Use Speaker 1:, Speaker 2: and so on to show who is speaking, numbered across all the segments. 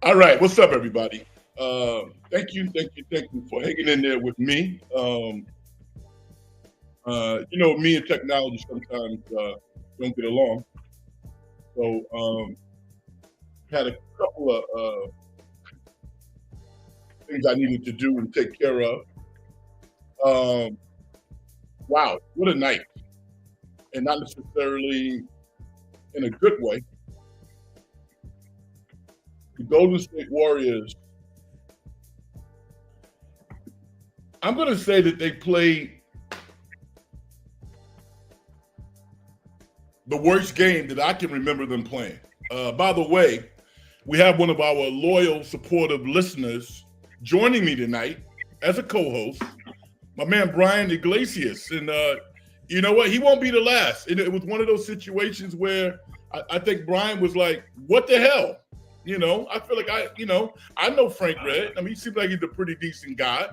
Speaker 1: All right, what's up, everybody? Thank you for hanging in there with me. Me and technology sometimes don't get along. So, had a couple of things I needed to do and take care of. Um, wow, what a night! And not necessarily in a good way. The Golden State Warriors. I'm going to say that they played the worst game that I can remember them playing. By the way, we have one of our loyal, supportive listeners joining me tonight as a co-host, my man Brian Iglesias. And you know what? He won't be the last. It was one of those situations where I think Brian was like, what the hell? I feel like I know Frank Red. I mean, he seems like he's a pretty decent guy.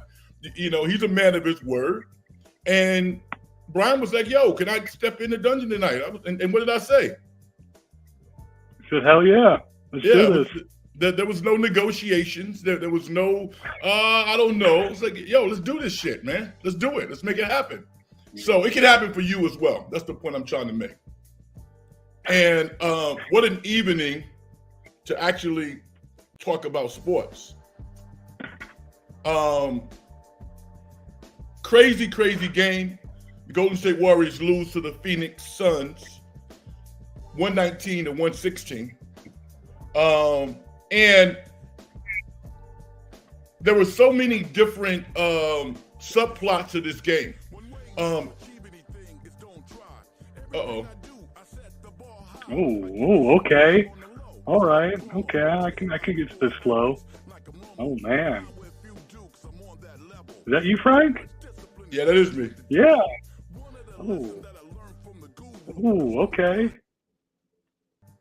Speaker 1: He's a man of his word. And Brian was like, yo, can I step in the dungeon tonight? And what did I say?
Speaker 2: I said, hell yeah. Let's do this.
Speaker 1: There was no negotiations. There was no, I don't know. It's like, yo, let's do this shit, man. Let's do it. Let's make it happen. So it can happen for you as well. That's the point I'm trying to make. And what an evening to actually talk about sports. Crazy game. The Golden State Warriors lose to the Phoenix Suns, 119 to 116. And there were so many different subplots to this game.
Speaker 2: Oh, okay. All right. Okay. I can get this flow. Oh man. Is that you, Frank?
Speaker 1: Yeah, that is me.
Speaker 2: Yeah. Oh, okay.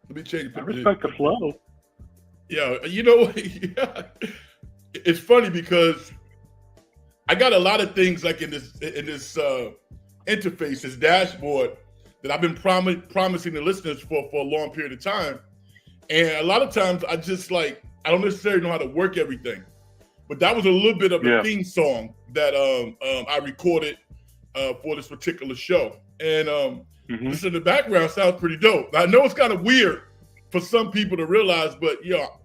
Speaker 1: Let me change.
Speaker 2: I respect the flow.
Speaker 1: Yeah, yeah. It's funny because I got a lot of things like in this interface, this dashboard that I've been promising the listeners for a long period of time. And a lot of times I just I don't necessarily know how to work everything. But that was a little bit of a theme song that I recorded for this particular show. And this in the background sounds pretty dope. I know it's kind of weird for some people to realize, but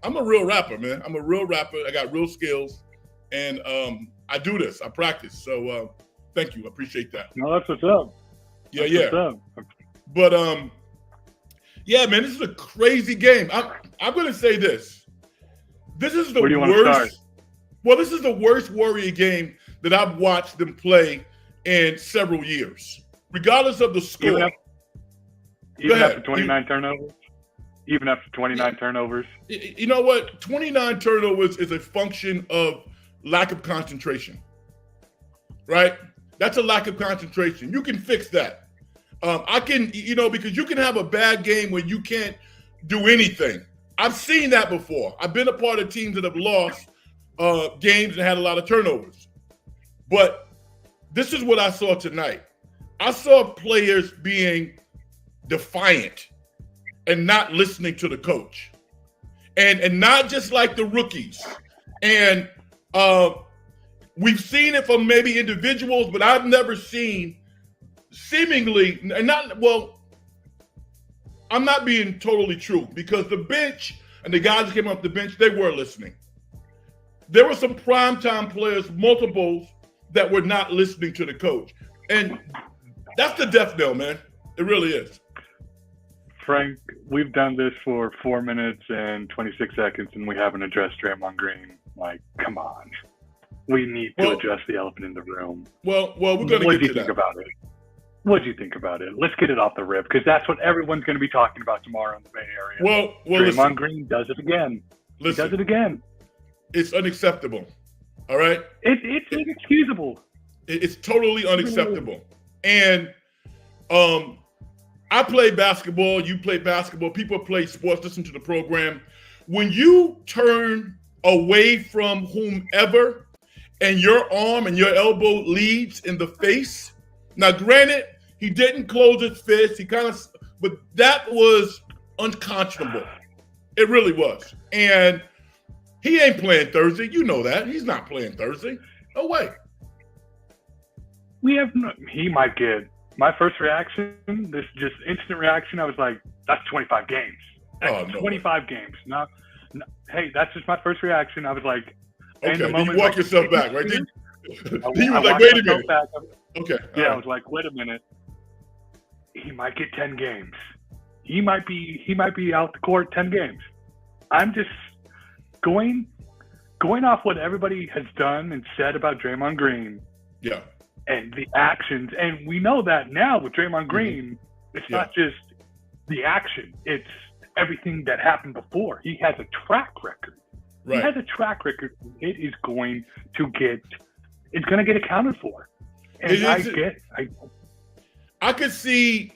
Speaker 1: I'm a real rapper, man. I'm a real rapper. I got real skills. And I do this. I practice. So thank you. I appreciate that.
Speaker 2: No, that's what's up.
Speaker 1: What's up. But yeah, man, this is a crazy game. I'm going to say this. This is the worst. Well, this is the worst Warrior game that I've watched them play in several years, regardless of the score.
Speaker 2: Even after 29 turnovers? Even after 29 turnovers?
Speaker 1: You know what? 29 turnovers is a function of lack of concentration, right? That's a lack of concentration. You can fix that. Because you can have a bad game where you can't do anything. I've seen that before. I've been a part of teams that have lost games and had a lot of turnovers. But this is what I saw tonight. I saw players being defiant and not listening to the coach. And not just like the rookies. And we've seen it from maybe individuals, but I've never seen seemingly, I'm not being totally true because the bench and the guys that came off the bench, they were listening. There were some primetime players, multiples, that were not listening to the coach. And that's the death knell, man. It really is.
Speaker 2: Frank, we've done this for 4 minutes and 26 seconds, and we haven't addressed Draymond Green. Like, come on. We need to address the elephant in the room.
Speaker 1: Well, we're going to get to that.
Speaker 2: What did you think about it? What did you think about it? Let's get it off the rip, because that's what everyone's going to be talking about tomorrow in the Bay Area. Draymond Green does it again. He does it again.
Speaker 1: It's unacceptable. All right?
Speaker 2: It's inexcusable.
Speaker 1: It's totally unacceptable. And I play basketball. You play basketball. People play sports. Listen to the program. When you turn away from whomever and your arm and your elbow leads in the face, now granted, he didn't close his fist. But that was unconscionable. It really was. And He ain't playing Thursday. You know that. He's not playing Thursday. No way.
Speaker 2: He might get. My first reaction, this just instant reaction, I was like, that's 25 games. That's 25 games. No, hey, that's just my first reaction. I was like,
Speaker 1: okay,
Speaker 2: the moment,
Speaker 1: you walk yourself back, right? He was like, wait a minute. Okay.
Speaker 2: Yeah, I was like, wait a minute. He might get 10 games. He might be out the court 10 games. I'm just going off what everybody has done and said about Draymond Green.
Speaker 1: Yeah.
Speaker 2: And the actions, and we know that now with Draymond Green, it's not just the action; it's everything that happened before. He has a track record. Right. He has a track record. It is going to get accounted for. And
Speaker 1: I could see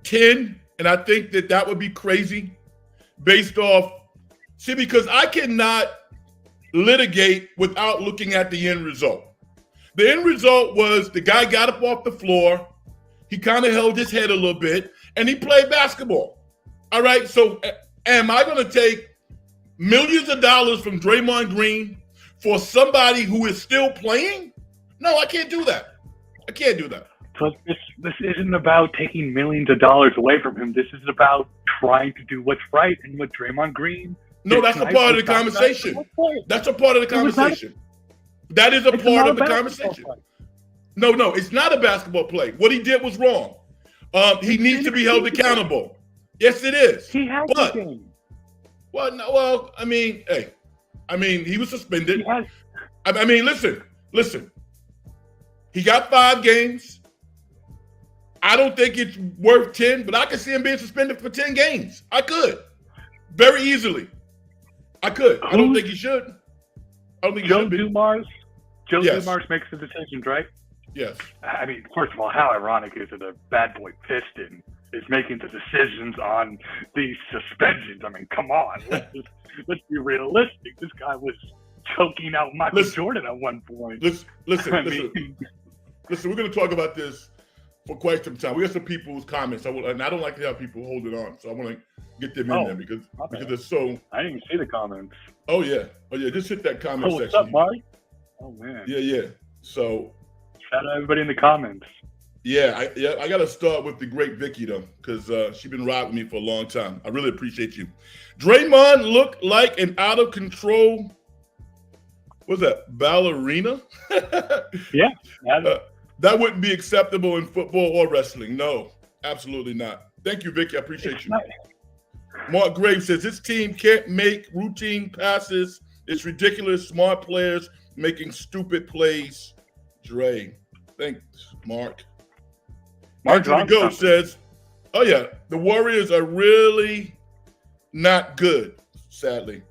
Speaker 1: 10, and I think that would be crazy, based off. See, because I cannot litigate without looking at the end result. The end result was the guy got up off the floor. He kind of held his head a little bit, and he played basketball. All right, so am I going to take millions of dollars from Draymond Green for somebody who is still playing? No, I can't do that. I can't do that.
Speaker 2: But this isn't about taking millions of dollars away from him. This is about trying to do what's right, and what Draymond Green.
Speaker 1: No, that's a part of the conversation. That's a part of the conversation. That is a part of the conversation. No, it's not a basketball play. What he did was wrong. He needs to be held accountable. Yes, it is.
Speaker 2: He has a game.
Speaker 1: Well, I mean, he was suspended. I mean, listen. He got 5 games. I don't think it's worth 10, but I could see him being suspended for 10 games. I could. Very easily. I could. I don't think he should.
Speaker 2: Joe Dumars? Joe Dumars makes the decisions, right?
Speaker 1: Yes.
Speaker 2: I mean, first of all, how ironic is it a bad boy Piston is making the decisions on these suspensions? I mean, come on. Let's be realistic. This guy was choking out Michael Jordan at one point.
Speaker 1: Listen, we're going to talk about this for quite some time. We got some people's comments, and I don't like to have people hold it on, so I want to get them in there because it's so.
Speaker 2: I didn't even see the comments.
Speaker 1: Oh yeah. Just hit that comment section.
Speaker 2: What's up, Mark? Oh man.
Speaker 1: Yeah. So.
Speaker 2: Shout out everybody in the comments.
Speaker 1: Yeah, I got to start with the great Vicky though, because she's been riding with me for a long time. I really appreciate you. Draymond looked like an out of control. What's that? Ballerina?
Speaker 2: Yeah.
Speaker 1: That wouldn't be acceptable in football or wrestling. No, absolutely not. Thank you, Vicky. I appreciate you. Mark Graves says this team can't make routine passes. It's ridiculous. Smart players making stupid plays. Dre. Thanks, Mark. Andrew Go says, oh, yeah, the Warriors are really not good, sadly.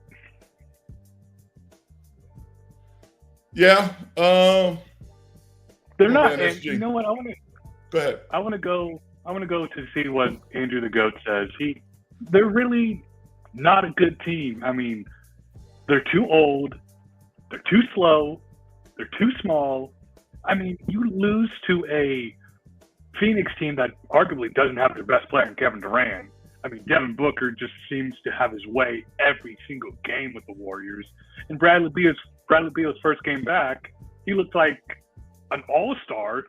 Speaker 1: Yeah.
Speaker 2: They're not. And you know what?
Speaker 1: Go ahead.
Speaker 2: I want to go to see what Andrew the Goat says. They're really not a good team. I mean, they're too old. They're too slow. They're too small. I mean, you lose to a Phoenix team that arguably doesn't have their best player in Kevin Durant. I mean, Devin Booker just seems to have his way every single game with the Warriors. And Bradley Beal's first game back, he looked like an all-star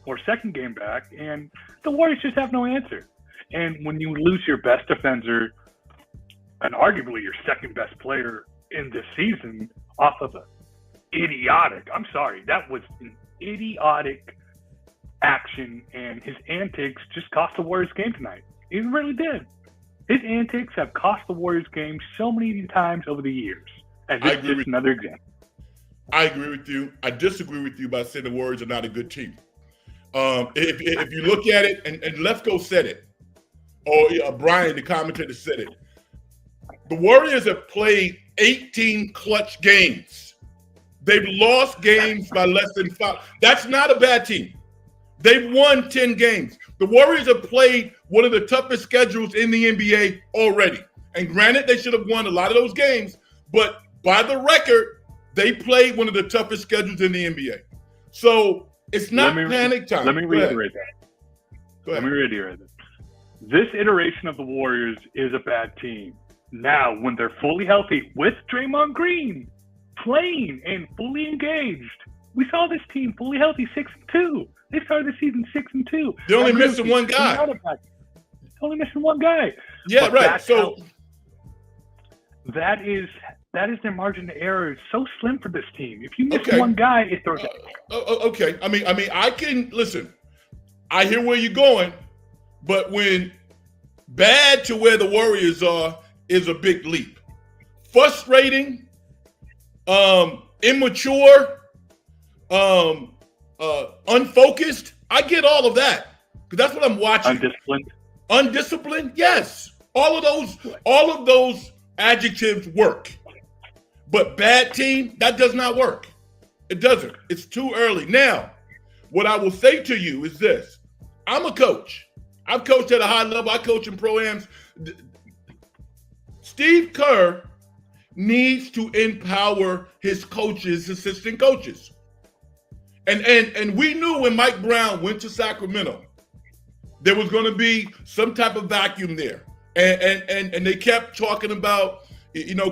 Speaker 2: or second game back, and the Warriors just have no answer. And when you lose your best defender and arguably your second best player in this season off of an idiotic, I'm sorry, that was an idiotic action, and his antics just cost the Warriors game tonight. It really did. His antics have cost the Warriors game so many times over the years. And this is just another example.
Speaker 1: I agree with you. I disagree with you by saying the Warriors are not a good team. If you look at it, and Lefko said it, or Brian, the commentator, said it, the Warriors have played 18 clutch games. They've lost games by less than 5. That's not a bad team. They've won 10 games. The Warriors have played one of the toughest schedules in the NBA already. And granted, they should have won a lot of those games, but by the record, they played one of the toughest schedules in the NBA. So it's not panic time.
Speaker 2: Let me reiterate that. Let me reiterate that. This iteration of the Warriors is a bad team. Now, when they're fully healthy with Draymond Green playing and fully engaged, we saw this team fully healthy 6-2. They started the season 6-2.
Speaker 1: They're only missing one guy.
Speaker 2: Only missing one guy.
Speaker 1: Yeah,
Speaker 2: but
Speaker 1: right. So
Speaker 2: that is their margin of error. It's so slim for this team. If you miss one guy, it throws out.
Speaker 1: Okay. I mean, I can listen. I hear where you're going, but when bad to where the Warriors are is a big leap. Frustrating, immature, unfocused. I get all of that because that's what I'm watching. Undisciplined, yes. All of those adjectives work. But bad team, that does not work. It doesn't. It's too early. Now, what I will say to you is this. I'm a coach. I've coached at a high level. I coach in pro-ams. Steve Kerr needs to empower his coaches, assistant coaches. And we knew when Mike Brown went to Sacramento, there was going to be some type of vacuum there. And they kept talking about,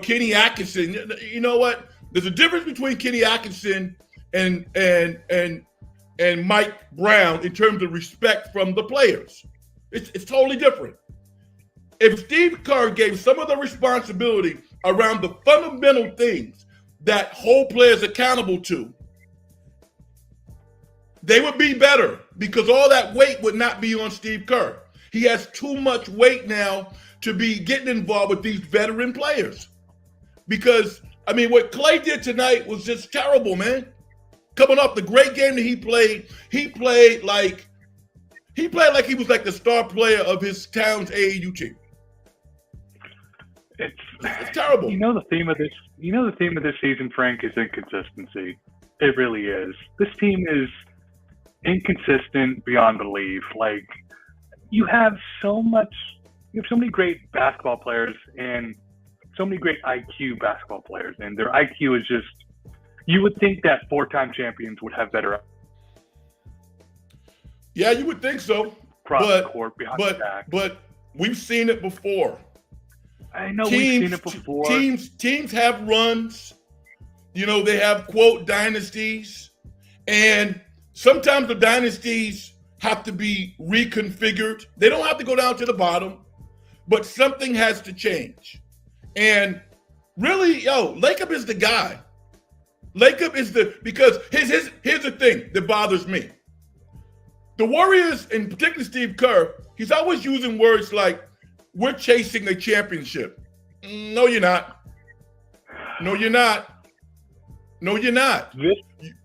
Speaker 1: Kenny Atkinson. You know what? There's a difference between Kenny Atkinson and Mike Brown in terms of respect from the players. It's totally different. If Steve Kerr gave some of the responsibility around the fundamental things that hold players accountable to, they would be better because all that weight would not be on Steve Kerr. He has too much weight now to be getting involved with these veteran players. Because, what Clay did tonight was just terrible, man. Coming off the great game that he played like he was like the star player of his town's AAU team. It's terrible.
Speaker 2: The theme of this season, Frank, is inconsistency. It really is. This team is inconsistent beyond belief. Like, you have so many great basketball players and so many great IQ basketball players, and their IQ is just, you would think that 4-time champions would have better.
Speaker 1: Yeah, you would think so. But we've seen it before.
Speaker 2: I know we've seen it before.
Speaker 1: Teams have runs. They have, quote, dynasties. And sometimes the dynasties have to be reconfigured. They don't have to go down to the bottom, but something has to change. And really, Lacob is the guy. Lacob is because here's the thing that bothers me. The Warriors, and particularly Steve Kerr, he's always using words like, we're chasing a championship. No, you're not. No, you're not. No, you're not.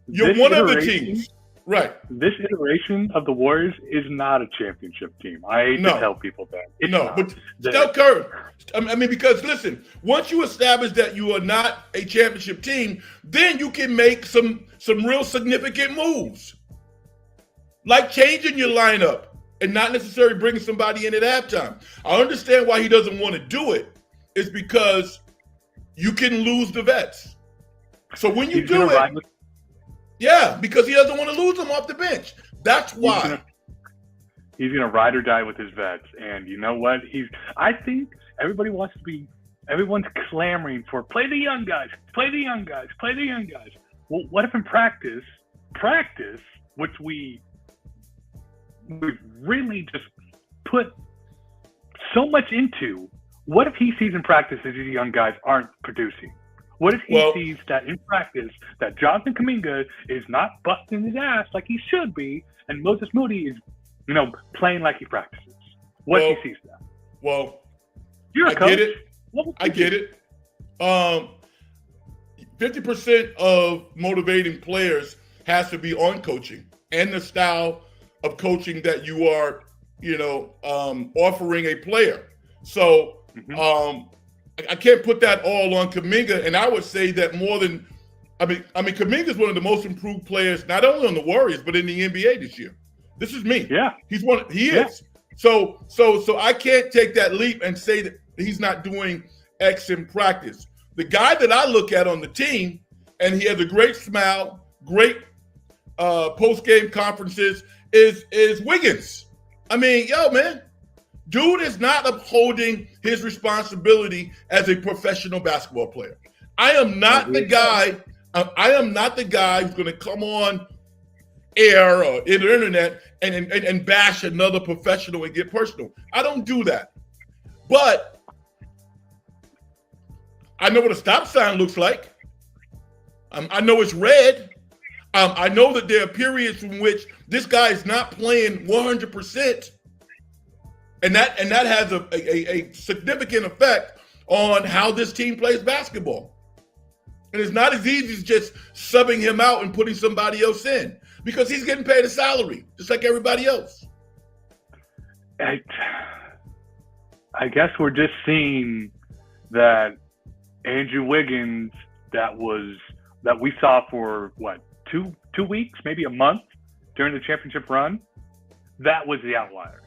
Speaker 1: You're one of the teams. Right.
Speaker 2: This iteration of the Warriors is not a championship team. I hate to tell people that.
Speaker 1: But Steph Curry. Because listen, once you establish that you are not a championship team, then you can make some real significant moves. Like changing your lineup and not necessarily bringing somebody in at halftime. I understand why he doesn't want to do it. It's because you can lose the vets. So when you do it, because he doesn't want to lose them off the bench. That's why.
Speaker 2: He's going to ride or die with his vets. And you know what? I think everyone's clamoring for play the young guys, play the young guys, play the young guys. Well, what if in practice, which we've really just put so much into, what if he sees in practice that these young guys aren't producing? What if he sees that in practice that Jonathan Kuminga is not busting his ass like he should be, and Moses Moody is, playing like he practices? What if he sees that?
Speaker 1: Well,
Speaker 2: you're a coach.
Speaker 1: I get it. 50% of motivating players has to be on coaching and the style of coaching that you are, offering a player. So, I can't put that all on Kuminga, and I would say that more than, Kuminga is one of the most improved players, not only on the Warriors but in the NBA this year. This is me.
Speaker 2: Yeah,
Speaker 1: he is. So I can't take that leap and say that he's not doing X in practice. The guy that I look at on the team, and he has a great smile, great post-game conferences, is Wiggins. Man, Dude is not upholding his responsibility as a professional basketball player. I am not the guy. I am not the guy who's going to come on air or in the internet and bash another professional and get personal. I don't do that. But I know what a stop sign looks like. I know it's red. I know that there are periods in which this guy is not playing 100%. And that has a significant effect on how this team plays basketball. And it's not as easy as just subbing him out and putting somebody else in because he's getting paid a salary, just like everybody else.
Speaker 2: I guess we're just seeing that Andrew Wiggins that we saw for what, two weeks, maybe a month during the championship run, that was the outlier.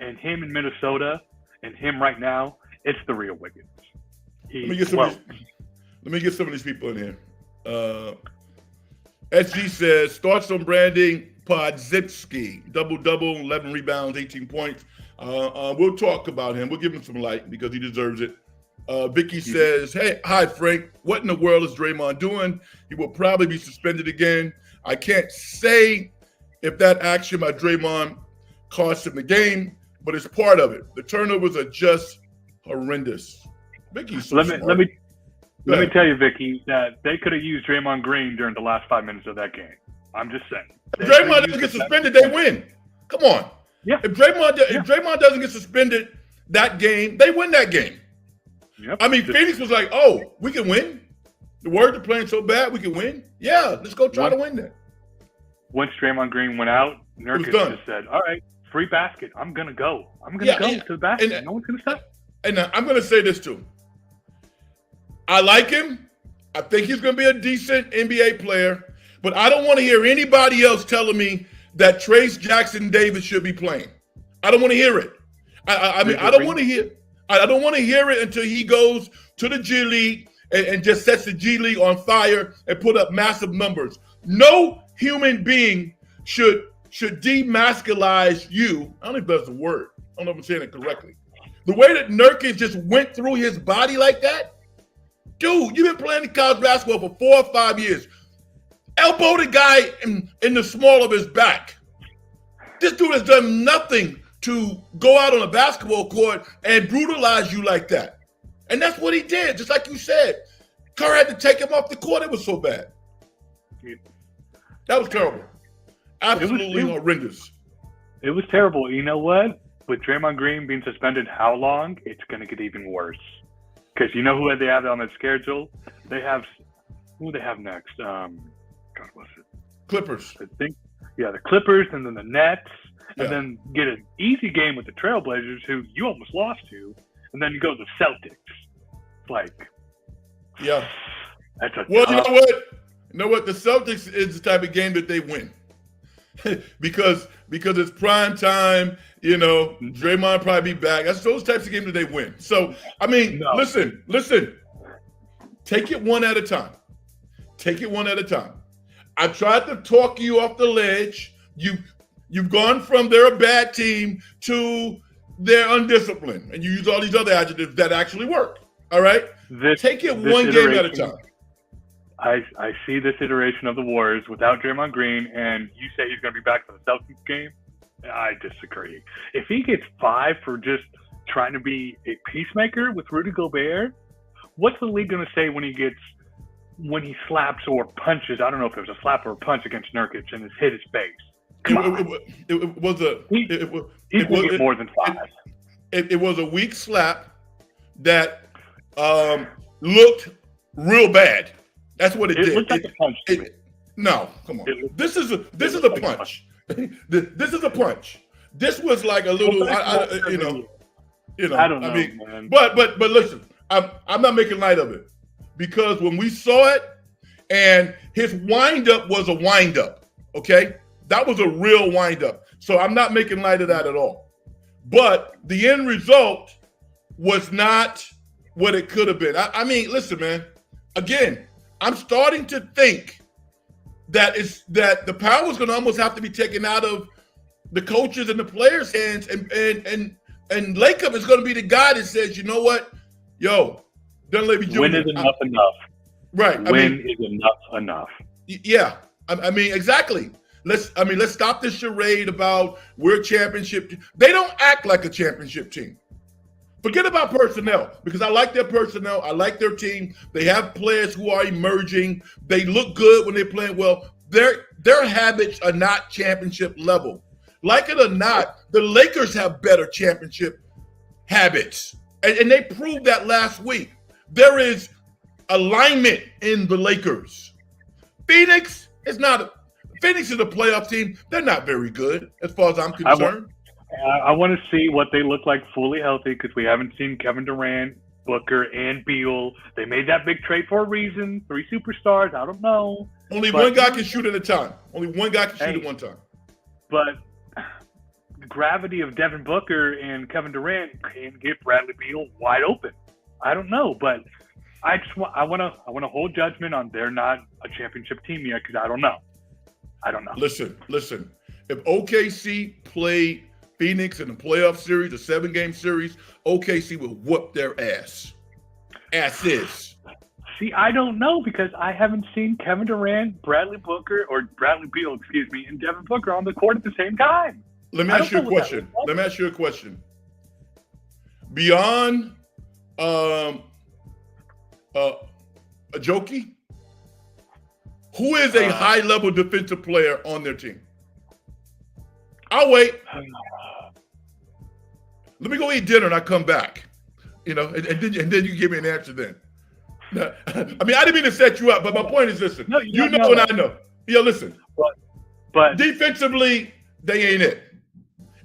Speaker 2: And him in Minnesota and him right now, it's the real Wiggins.
Speaker 1: Let me get some of these people in here. SG says, thoughts on Brandon Podziemski. Double-double, 11 rebounds, 18 points. We'll talk about him. We'll give him some light because he deserves it. Vicky says, hey, hi, Frank. What in the world is Draymond doing? He will probably be suspended again. I can't say if that action by Draymond cost him the game, but it's part of it. The turnovers are just horrendous. Vicky's so smart.
Speaker 2: Let me tell you, Vicky, that they could have used Draymond Green during the last 5 minutes of that game. I'm just saying.
Speaker 1: If Draymond doesn't get suspended, they win. Come on.
Speaker 2: Yeah.
Speaker 1: If Draymond doesn't get suspended that game, they win that game.
Speaker 2: Yep.
Speaker 1: I mean, Phoenix was like, oh, we can win. The Warriors are playing so bad, we can win. Yeah, let's go try to win that.
Speaker 2: Once Draymond Green went out, Nurkic just said, all right, free basket. I'm going to go. I'm going to go to the basket. No one's going to stop.
Speaker 1: And I'm going to say this too. I like him. I think he's going to be a decent NBA player. But I don't want to hear anybody else telling me that Trace Jackson Davis should be playing. I don't want to hear it. I don't want to hear. I don't want to hear it until he goes to the G League and just sets the G League on fire and put up massive numbers. No human being should demasculize you. I don't know if that's a word. I don't know if I'm saying it correctly. The way that Nurkic just went through his body like that, dude, you've been playing college basketball for 4 or 5 years. Elbow the guy in the small of his back. This dude has done nothing to go out on a basketball court and brutalize you like that. And that's what he did, just like you said. Kerr had to take him off the court. It was so bad. That was terrible. Absolutely horrendous.
Speaker 2: It was terrible. You know what? With Draymond Green being suspended how long, it's going to get even worse. Because you know who they have on their schedule? They have – who do they have next? God, what's it?
Speaker 1: Clippers.
Speaker 2: I think, yeah, the Clippers and then the Nets. And then get an easy game with the Trailblazers, who you almost lost to. And then you go to the Celtics. It's like –
Speaker 1: yeah.
Speaker 2: That's a
Speaker 1: well,
Speaker 2: tough.
Speaker 1: You know what? The Celtics is the type of game that they win. because it's prime time, you know, Draymond probably be back. That's those types of games that they win. So, I mean, listen, take it one at a time. Take it one at a time. I tried to talk you off the ledge. You've gone from they're a bad team to they're undisciplined. And you use all these other adjectives that actually work. All right? Take it one game at a time.
Speaker 2: I see this iteration of the Warriors without Draymond Green, and you say he's going to be back for the Celtics game. I disagree. If he gets 5 for just trying to be a peacemaker with Rudy Gobert, what's the league going to say when he slaps or punches? I don't know if it was a slap or a punch against Nurkic and it's hit his face.
Speaker 1: It was
Speaker 2: more than 5.
Speaker 1: It was a weak slap that looked real bad. That's what it did.
Speaker 2: Looked like a punch.
Speaker 1: No, come on. This is a punch. This is a punch. This was like a little, I don't know, man. But listen, I'm not making light of it because when we saw it, and his windup was a windup. Okay, that was a real windup. So I'm not making light of that at all. But the end result was not what it could have been. I mean, listen, man. Again, I'm starting to think that the power is going to almost have to be taken out of the coaches and the players' hands, and And Lacob is going to be the guy that says, you know what, yo, Dunleavy Jr.
Speaker 2: When is enough enough?
Speaker 1: Right.
Speaker 2: When is enough?
Speaker 1: Yeah. I mean, exactly. Let's stop this charade about we're a championship. They don't act like a championship team. Forget about personnel, because I like their personnel. I like their team. They have players who are emerging. They look good when they're playing well. Their habits are not championship level. Like it or not, the Lakers have better championship habits. And they proved that last week. There is alignment in the Lakers. Phoenix is a playoff team. They're not very good as far as I'm concerned.
Speaker 2: I want to see what they look like fully healthy, because we haven't seen Kevin Durant, Booker, and Beal. They made that big trade for a reason. 3 superstars. I don't know.
Speaker 1: Only one guy can shoot at a time. Only one guy can shoot at one time.
Speaker 2: But the gravity of Devin Booker and Kevin Durant can get Bradley Beal wide open. I don't know, but I want to hold judgment on they're not a championship team yet, because I don't know. Listen. If OKC played Phoenix in the playoff series, a 7-game series, OKC will whoop their ass. Asses. See, I don't know, because I haven't seen Kevin Durant, Bradley Beal, and Devin Booker on the court at the same time.
Speaker 1: Let me ask you a question. Beyond Ajoki, who is a high-level defensive player on their team? I'll wait. Let me go eat dinner and I come back. And then you give me an answer then. Now, I didn't mean to set you up, but my point is, listen, you know and I know. Yeah, listen.
Speaker 2: But
Speaker 1: defensively, they ain't it.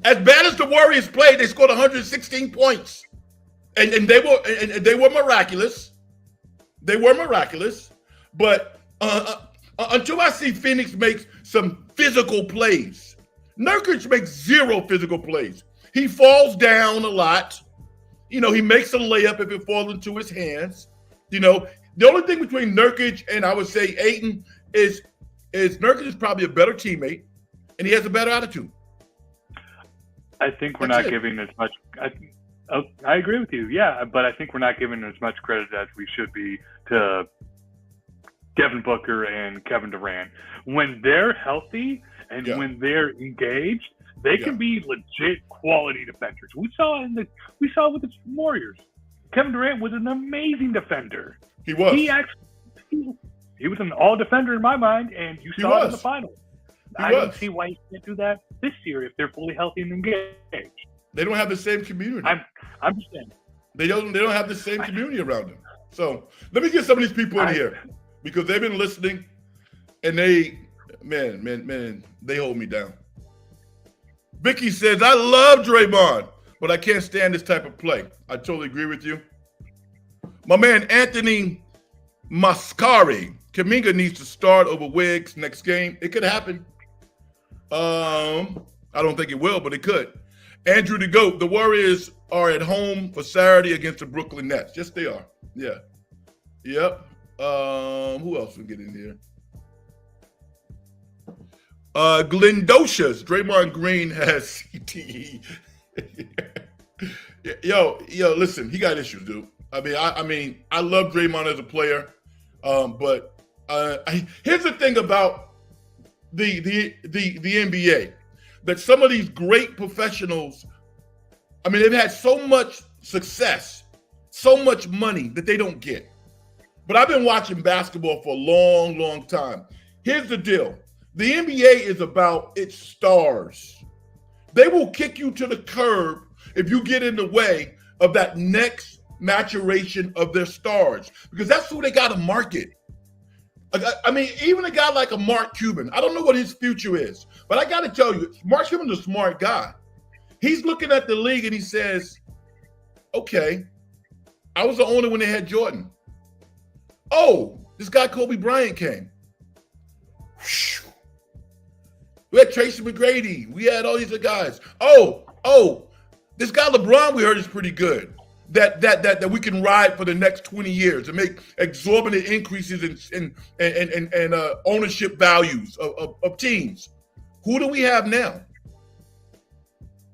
Speaker 1: As bad as the Warriors played, they scored 116 points. And they were miraculous. They were miraculous. But until I see Phoenix make some physical plays, Nurkic makes 0 physical plays. He falls down a lot. He makes a layup if it falls into his hands. The only thing between Nurkic and I would say Ayton is Nurkic is probably a better teammate, and he has a better attitude.
Speaker 2: I think we're not giving as much. I agree with you, yeah, but I think we're not giving as much credit as we should be to Devin Booker and Kevin Durant. When they're healthy and when they're engaged, they can be legit quality defenders. We saw with the Warriors. Kevin Durant was an amazing defender.
Speaker 1: He was.
Speaker 2: He was an all defender in my mind, and you saw it in the finals. I don't see why he can't do that this year if they're fully healthy and engaged.
Speaker 1: They don't have the same community.
Speaker 2: I'm just saying.
Speaker 1: They don't have the same community around them. So let me get some of these people in here, because they've been listening, and they hold me down. Vicky says, I love Draymond, but I can't stand this type of play. I totally agree with you. My man Anthony Mascari, Kuminga needs to start over Wiggs next game. It could happen. I don't think it will, but it could. Andrew the GOAT, the Warriors are at home for Saturday against the Brooklyn Nets. Yes, they are. Yeah. Yep. Who else will get in here? Glendocious, Draymond Green has CTE. Yo, listen, he got issues, dude. I love Draymond as a player, but here's the thing about the NBA, that some of these great professionals, they've had so much success, so much money that they don't get. But I've been watching basketball for a long, long time. Here's the deal. The NBA is about its stars. They will kick you to the curb if you get in the way of that next maturation of their stars, because that's who they got to market. Even a guy like a Mark Cuban, I don't know what his future is, but I got to tell you, Mark Cuban's a smart guy. He's looking at the league and he says, okay, I was the owner when they had Jordan. Oh, this guy Kobe Bryant came. We had Tracy McGrady. We had all these other guys. Oh, this guy LeBron we heard is pretty good. That we can ride for the next 20 years and make exorbitant increases in ownership values of teams. Who do we have now?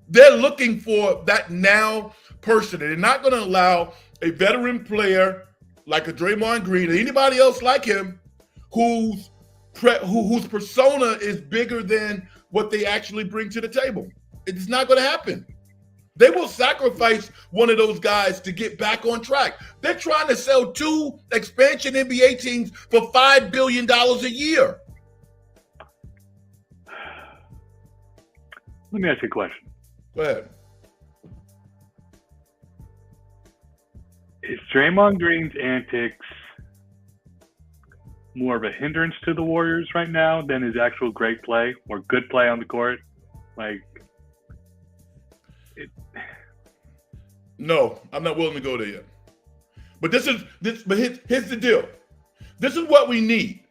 Speaker 1: They're looking for that now person. They're not going to allow a veteran player like a Draymond Green or anybody else like him whose persona is bigger than what they actually bring to the table. It's not going to happen. They will sacrifice one of those guys to get back on track. They're trying to sell 2 expansion NBA teams for $5 billion a year.
Speaker 2: Let me ask you a question.
Speaker 1: Go ahead.
Speaker 2: Is Draymond Green's antics more of a hindrance to the Warriors right now than his actual great play or good play on the court?
Speaker 1: No, I'm not willing to go there yet. But here's the deal. This is what we need.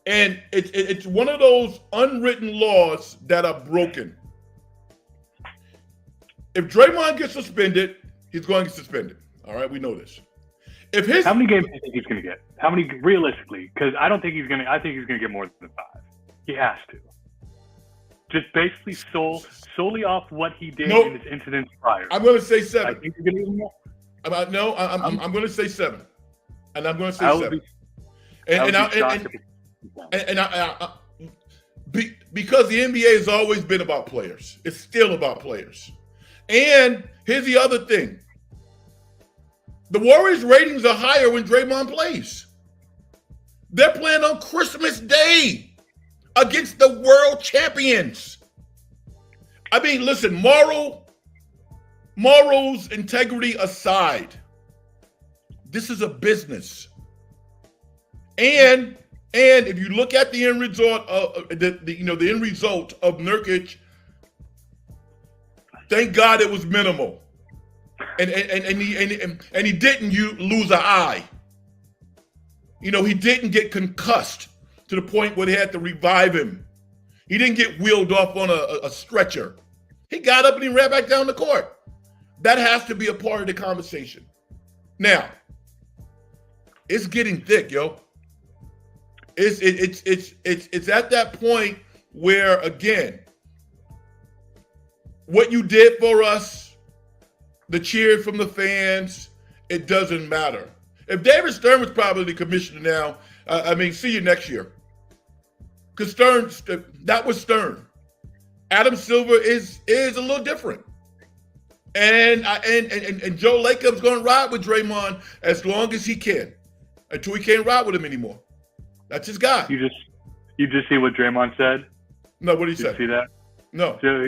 Speaker 1: And it's one of those unwritten laws that are broken. If Draymond gets suspended, he's going to get suspended. All right, we know this.
Speaker 2: How many games do you think he's going to get? How many realistically? Because I think he's going to get more than 5. He has to. Just basically solely off what he did in his incidents prior.
Speaker 1: I'm going to say 7.
Speaker 2: I think he's going to get more.
Speaker 1: I'm going to say 7, and I'm going to say 7. Because the NBA has always been about players. It's still about players. And here's the other thing. The Warriors' ratings are higher when Draymond plays. They're playing on Christmas Day against the world champions. I mean, listen, morals, integrity aside, this is a business. And if you look at the end result of the end result of Nurkic, thank God it was minimal. And he didn't lose an eye. He didn't get concussed to the point where they had to revive him. He didn't get wheeled off on a stretcher. He got up and he ran back down the court. That has to be a part of the conversation. Now, it's getting thick, yo. It's at that point where, again, what you did for us, the cheer from the fans, it doesn't matter. If David Stern was probably the commissioner now, see you next year. Because Stern, that was Stern. Adam Silver is a little different. And Joe Lacob's going to ride with Draymond as long as he can, until he can't ride with him anymore. That's his guy.
Speaker 2: You just see what Draymond said?
Speaker 1: No, what did he say?
Speaker 2: Did you see that?
Speaker 1: No.
Speaker 2: So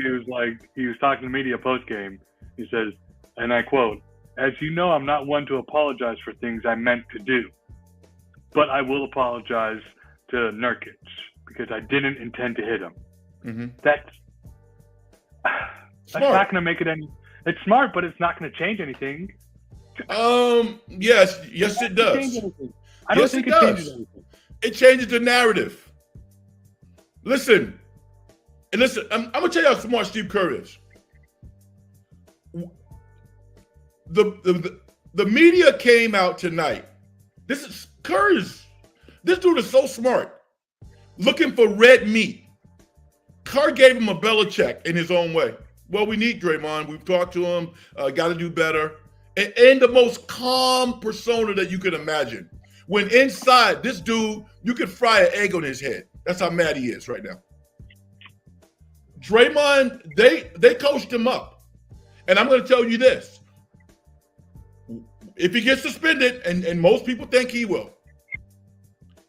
Speaker 2: he was talking to media post game. He says, and I quote, "As you know, I'm not one to apologize for things I meant to do, but I will apologize to Nurkic because I didn't intend to hit him."
Speaker 1: Mm-hmm.
Speaker 2: That's not going to make it any. It's smart, but it's not going to change anything.
Speaker 1: Yes, it does.
Speaker 2: I don't think it changes anything.
Speaker 1: It changes the narrative. Listen, I'm going to tell you how smart Steve Kerr is. The media came out tonight. This dude is so smart. Looking for red meat. Kerr gave him a Belichick in his own way. Well, we need Draymond. We've talked to him. Got to do better. And the most calm persona that you can imagine. When inside, this dude, you could fry an egg on his head. That's how mad he is right now. Draymond, they coached him up. And I'm going to tell you this. If he gets suspended, and most people think he will,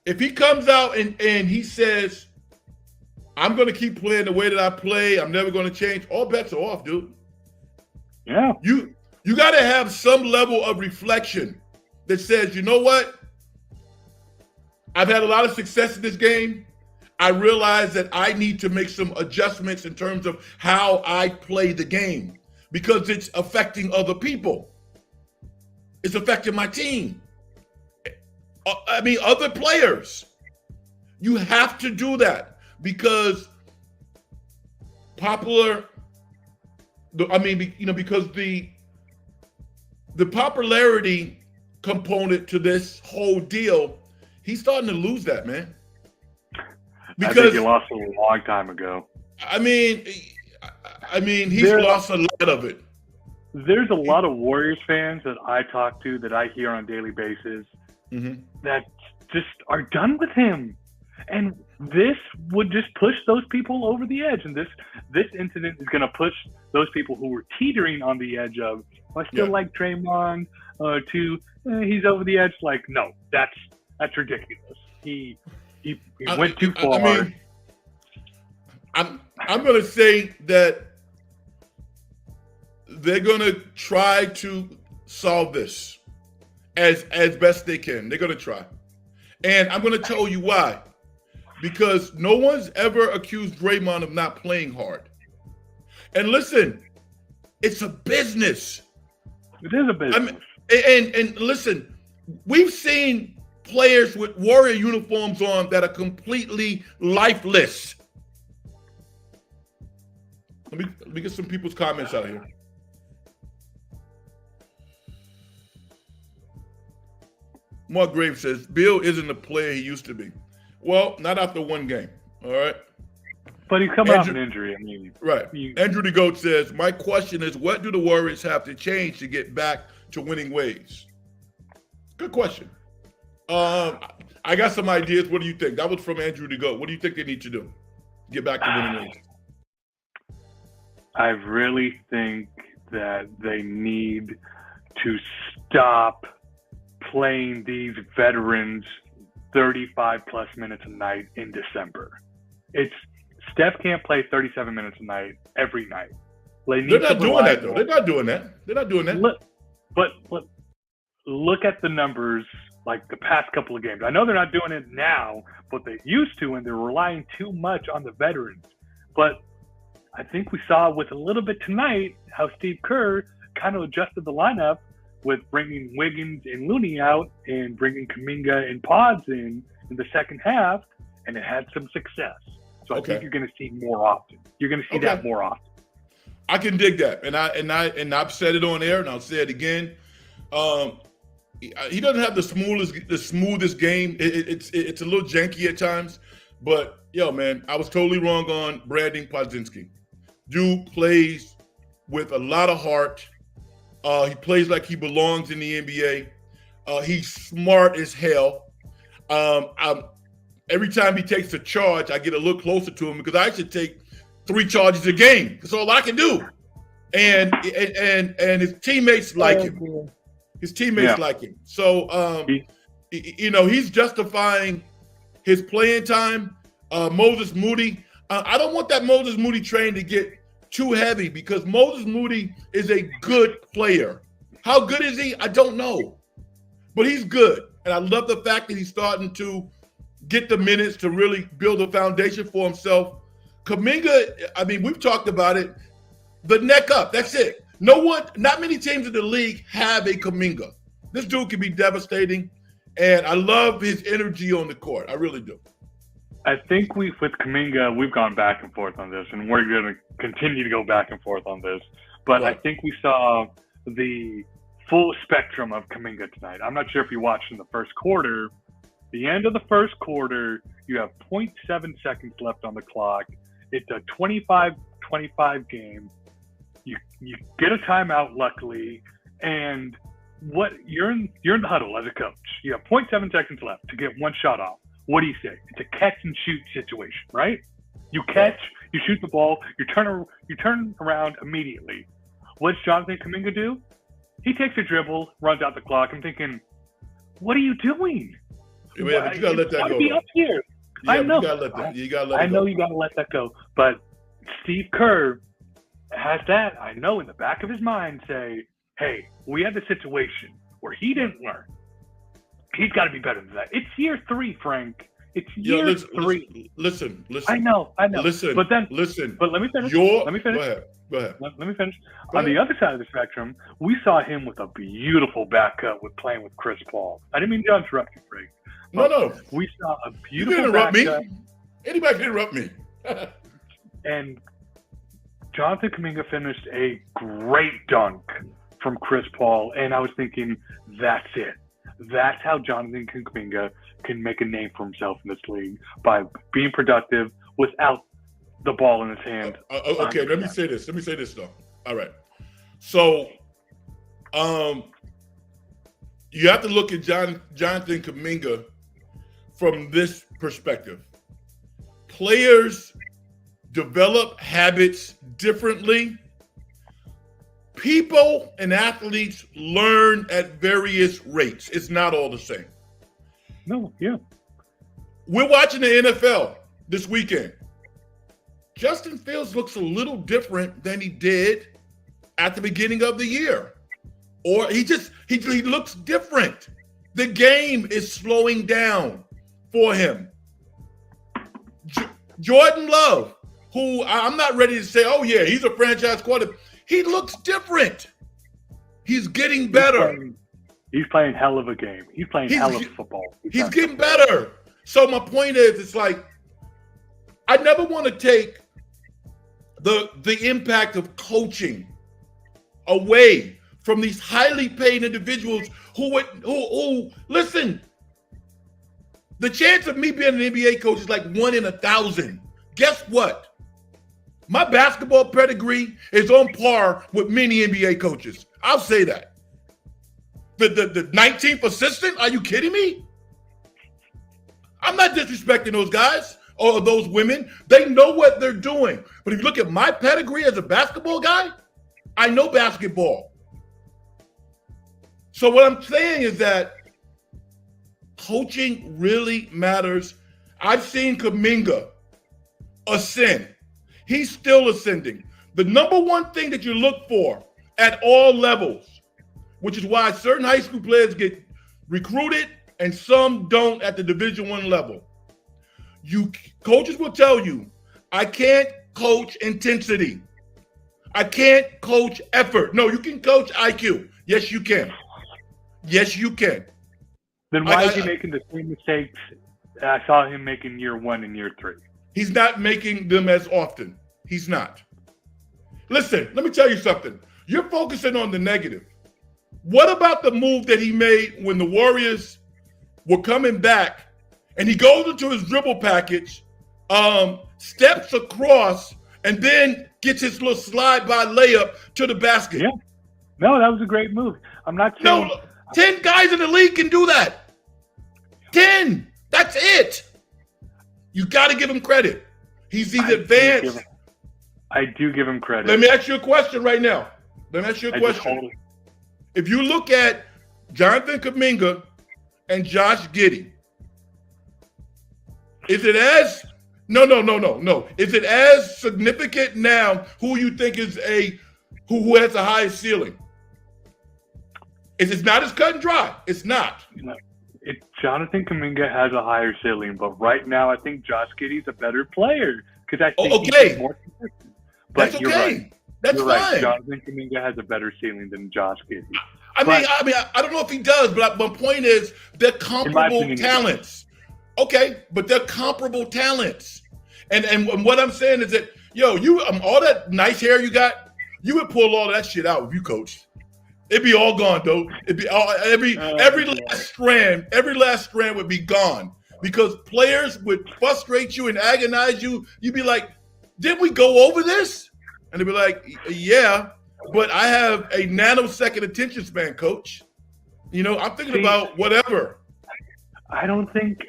Speaker 1: if he comes out and he says, I'm going to keep playing the way that I play, I'm never going to change, all bets are off, dude.
Speaker 2: Yeah.
Speaker 1: You got to have some level of reflection that says, you know what? I've had a lot of success in this game. I realize that I need to make some adjustments in terms of how I play the game because it's affecting other people. It's affecting my team. Other players. You have to do that because because the popularity component to this whole deal, he's starting to lose that, man. Because
Speaker 2: I think he lost it a long time ago.
Speaker 1: I mean, he's
Speaker 2: There-
Speaker 1: lost a lot of it.
Speaker 2: There's a lot of Warriors fans that I talk to, that I hear on a daily basis, that just are done with him. And this would just push those people over the edge. And this incident is going to push those people who were teetering on the edge of, I still like Draymond, to he's over the edge. Like, no, that's ridiculous. He went too far.
Speaker 1: I mean, I'm going to say that they're going to try to solve this as best they can. They're going to try. And I'm going to tell you why. Because no one's ever accused Draymond of not playing hard. And listen, it's a business.
Speaker 2: It is a business.
Speaker 1: I mean, and listen, we've seen players with Warrior uniforms on that are completely lifeless. Let me get some people's comments out here. Mark Graves says, Bill isn't the player he used to be. Well, not after one game, all right?
Speaker 2: But he's coming off an injury. I mean,
Speaker 1: right. Andrew the Goat says, my question is, what do the Warriors have to change to get back to winning ways? Good question. I got some ideas. What do you think? That was from Andrew the Goat. What do you think they need to do to get back to winning ways?
Speaker 2: I really think that they need to stop playing these veterans 35 plus minutes a night in December. Steph can't play 37 minutes a night every night.
Speaker 1: They're not doing that though. They're not doing that.
Speaker 2: But look at the numbers like the past couple of games. I know they're not doing it now, but they used to, and they're relying too much on the veterans. But I think we saw with a little bit tonight how Steve Kerr kind of adjusted the lineup with bringing Wiggins and Looney out and bringing Kuminga and Pods in the second half, and it had some success. So I think you're going to see more often. You're going to see that more often.
Speaker 1: I can dig that, and I've said it on air, and I'll say it again. He doesn't have the smoothest game. It's a little janky at times, but yo, man, I was totally wrong on Brandon Podzinski. Dude plays with a lot of heart. He plays like he belongs in the NBA. He's smart as hell. Every time he takes a charge, I get a little closer to him because I should take 3 charges a game. That's all I can do. And his teammates like him. His teammates like him. So, he's justifying his playing time. Moses Moody. I don't want that Moses Moody train to get too heavy because Moses Moody is a good player. How good is he? I don't know. But he's good. And I love the fact that he's starting to get the minutes to really build a foundation for himself. Kuminga, I mean, we've talked about it. The neck up, that's it. Not many teams in the league have a Kuminga. This dude can be devastating. And I love his energy on the court. I really do.
Speaker 2: I think with Kuminga, we've gone back and forth on this, and we're going to continue to go back and forth on this. But I think we saw the full spectrum of Kuminga tonight. I'm not sure if you watched in the first quarter. The end of the first quarter, you have 0.7 seconds left on the clock. It's a 25-25 game. You get a timeout, luckily, and you're in the huddle as a coach. You have 0.7 seconds left to get one shot off. What do you say? It's a catch and shoot situation, right? You catch, you shoot the ball, you turn around immediately. What's Jonathan Kuminga do? He takes a dribble, runs out the clock. I'm thinking, what are you doing?
Speaker 1: Yeah, but you gotta let that go.
Speaker 2: Be up here.
Speaker 1: Yeah,
Speaker 2: I know.
Speaker 1: You gotta let that. You gotta let.
Speaker 2: I know you gotta let that go. But Steve Kerr has that. I know in the back of his mind say, "Hey, we had the situation where he didn't learn. He's got to be better than that." It's year 3, Frank. It's year 3.
Speaker 1: Listen.
Speaker 2: I know.
Speaker 1: Listen.
Speaker 2: But let me finish. Let me finish.
Speaker 1: Go ahead.
Speaker 2: Let me finish. On the other side of the spectrum, we saw him with a beautiful back cut with playing with Chris Paul. I didn't mean to interrupt you, Frank.
Speaker 1: No.
Speaker 2: We saw a beautiful
Speaker 1: you can interrupt me.
Speaker 2: cut.
Speaker 1: Anybody can interrupt me.
Speaker 2: And Jonathan Kuminga finished a great dunk from Chris Paul, and I was thinking, that's it. That's how Jonathan Kuminga can make a name for himself in this league, by being productive without the ball in his hand.
Speaker 1: Okay, let me say this. Let me say this though. All right. So, you have to look at Jonathan Kuminga from this perspective. Players develop habits differently. People and athletes learn at various rates. It's not all the same.
Speaker 2: No, yeah.
Speaker 1: We're watching the NFL this weekend. Justin Fields looks a little different than he did at the beginning of the year. Or he looks different. The game is slowing down for him. Jordan Love, who I'm not ready to say, oh yeah, he's a franchise quarterback. He looks different. He's getting better.
Speaker 2: He's playing hell of a game. He's playing hell of football.
Speaker 1: He's getting better. So my point is, it's like, I never want to take the impact of coaching away from these highly paid individuals who listen. The chance of me being an NBA coach is like 1 in 1,000. Guess what? My basketball pedigree is on par with many NBA coaches. I'll say that. The 19th assistant? Are you kidding me? I'm not disrespecting those guys or those women. They know what they're doing. But if you look at my pedigree as a basketball guy, I know basketball. So what I'm saying is that coaching really matters. I've seen Kuminga ascend. He's still ascending. The number one thing that you look for at all levels, which is why certain high school players get recruited and some don't at the Division I level. Coaches will tell you, I can't coach intensity. I can't coach effort. No, you can coach IQ. Yes, you can. Yes, you can.
Speaker 2: Then why is he making the same mistakes I saw him making year 1 and year 3?
Speaker 1: He's not making them as often. He's not. Listen, let me tell you something. You're focusing on the negative. What about the move that he made when the Warriors were coming back and he goes into his dribble package, steps across, and then gets his little slide-by layup to the basket?
Speaker 2: Yeah. No, that was a great move. I'm not saying...
Speaker 1: No, 10 guys in the league can do that. 10. That's it. You got to give him credit. He's advanced.
Speaker 2: I do give him credit.
Speaker 1: Let me ask you a question right now. If you look at Jonathan Kuminga and Josh Giddey, is it as Is it as significant now who you think is who has the highest ceiling? It's not as cut and dry. It's not.
Speaker 2: Jonathan Kuminga has a higher ceiling, but right now I think Josh Giddey's a better player because I think he's more consistent. But
Speaker 1: that's okay.
Speaker 2: You're right.
Speaker 1: That's
Speaker 2: you're
Speaker 1: fine.
Speaker 2: Right. Jonathan Kuminga has a better ceiling than Josh Giddey.
Speaker 1: I mean, I don't know if he does, but my point is they're comparable talents. Okay, but they're comparable talents. And what I'm saying is that, you all that nice hair you got, you would pull all that shit out if you coached. It'd be all gone, though. It'd be all every last strand would be gone because players would frustrate you and agonize you. You'd be like, "Did we go over this?" And they'd be like, "Yeah, but I have a nanosecond attention span, coach. I'm thinking about whatever."
Speaker 2: I don't think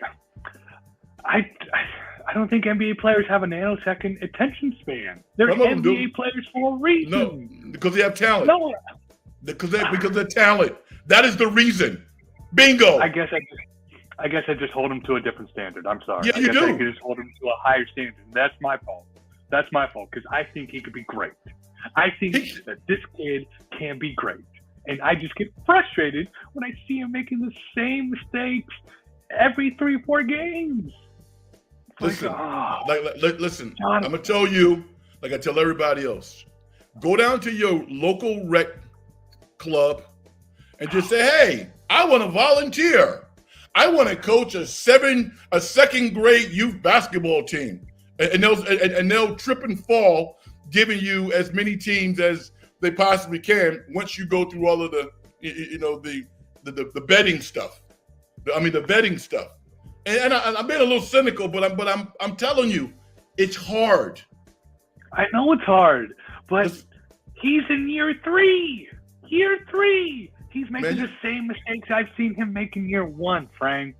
Speaker 2: NBA players have a nanosecond attention span. They're NBA players for a reason.
Speaker 1: No, because they have talent.
Speaker 2: No.
Speaker 1: Because they're talent. That is the reason. Bingo.
Speaker 2: I guess I just hold him to a different standard. I'm sorry.
Speaker 1: Yeah, you do.
Speaker 2: I just hold him to a higher standard. That's my fault. That's my fault because I think he could be great. I think that this kid can be great. And I just get frustrated when I see him making the same mistakes every 3-4 games.
Speaker 1: Listen, listen. I'm going to tell you, like I tell everybody else, go down to your local rec club and just say, hey, I want to volunteer. I want to coach a second grade youth basketball team. And they'll trip and fall, giving you as many teams as they possibly can once you go through all of the betting stuff. The betting stuff. And I'm being a little cynical, but I'm telling you, it's hard.
Speaker 2: I know it's hard, but
Speaker 1: Listen,
Speaker 2: he's in year 3. Year 3. He's making
Speaker 1: man,
Speaker 2: the same mistakes I've seen him make in year 1, Frank.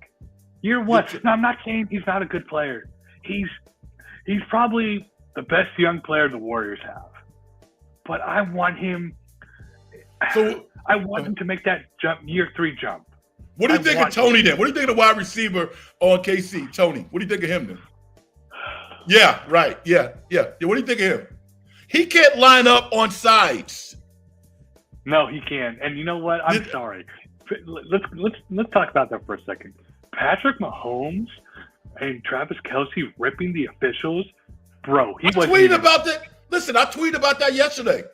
Speaker 2: Year 1. Now, I'm not saying he's not a good player. He's probably the best young player the Warriors have. But I want him.
Speaker 1: So
Speaker 2: I want him to make that jump, year 3 jump.
Speaker 1: what do you think of Tony then? What do you think of the wide receiver on KC, Tony? What do you think of him then? Yeah, right. Yeah. What do you think of him? He can't line up on sides.
Speaker 2: No, he can't. And you know what? I'm sorry. Let's talk about that for a second. Patrick Mahomes and Travis Kelce ripping the officials, bro.
Speaker 1: I tweeted about that. Listen, I tweeted about that yesterday.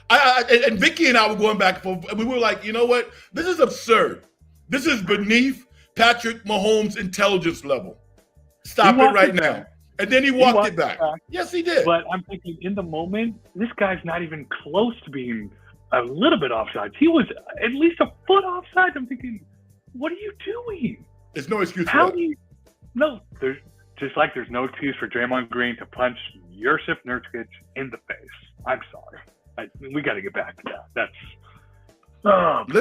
Speaker 1: And Vicky and I were going back and forth, and we were like, you know what? This is absurd. This is beneath Patrick Mahomes' intelligence level. Stop it right now. And then he walked it back. Yes, he did.
Speaker 2: But I'm thinking, in the moment, this guy's not even close to being a little bit offside. He was at least a foot offside. I'm thinking, what are you doing?
Speaker 1: There's no excuse for that.
Speaker 2: No, there's just like there's no excuse for Draymond Green to punch Yusuf Nurkic in the face. I'm sorry. We got to get back to that. That's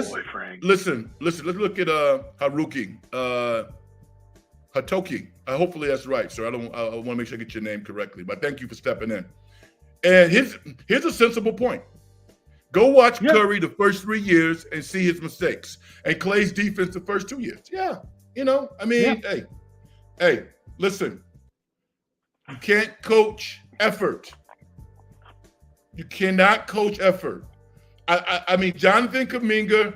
Speaker 2: boy, Frank.
Speaker 1: Listen. Let's look at Haruki, Hatoki. Hopefully that's right, sir. I want to make sure I get your name correctly, but thank you for stepping in. And here's a sensible point. Go watch Curry the first 3 years and see his mistakes, and Clay's defense the first 2 years. Yeah, hey, listen. You can't coach effort. You cannot coach effort. I mean, Jonathan Kuminga,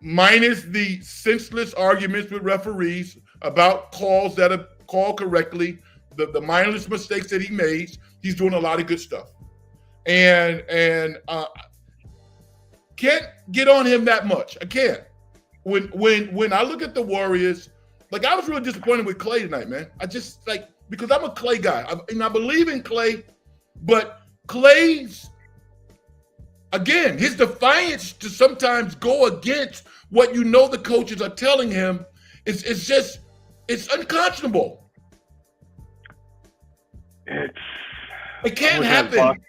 Speaker 1: minus the senseless arguments with referees about calls that are called correctly, the mindless mistakes that he made, he's doing a lot of good stuff. And can't get on him that much. I can't. When I look at the Warriors, like I was really disappointed with Clay tonight, man. I just because I'm a Clay guy. I believe in Clay, but Clay's, again, his defiance to sometimes go against what the coaches are telling him it's unconscionable. It can't happen.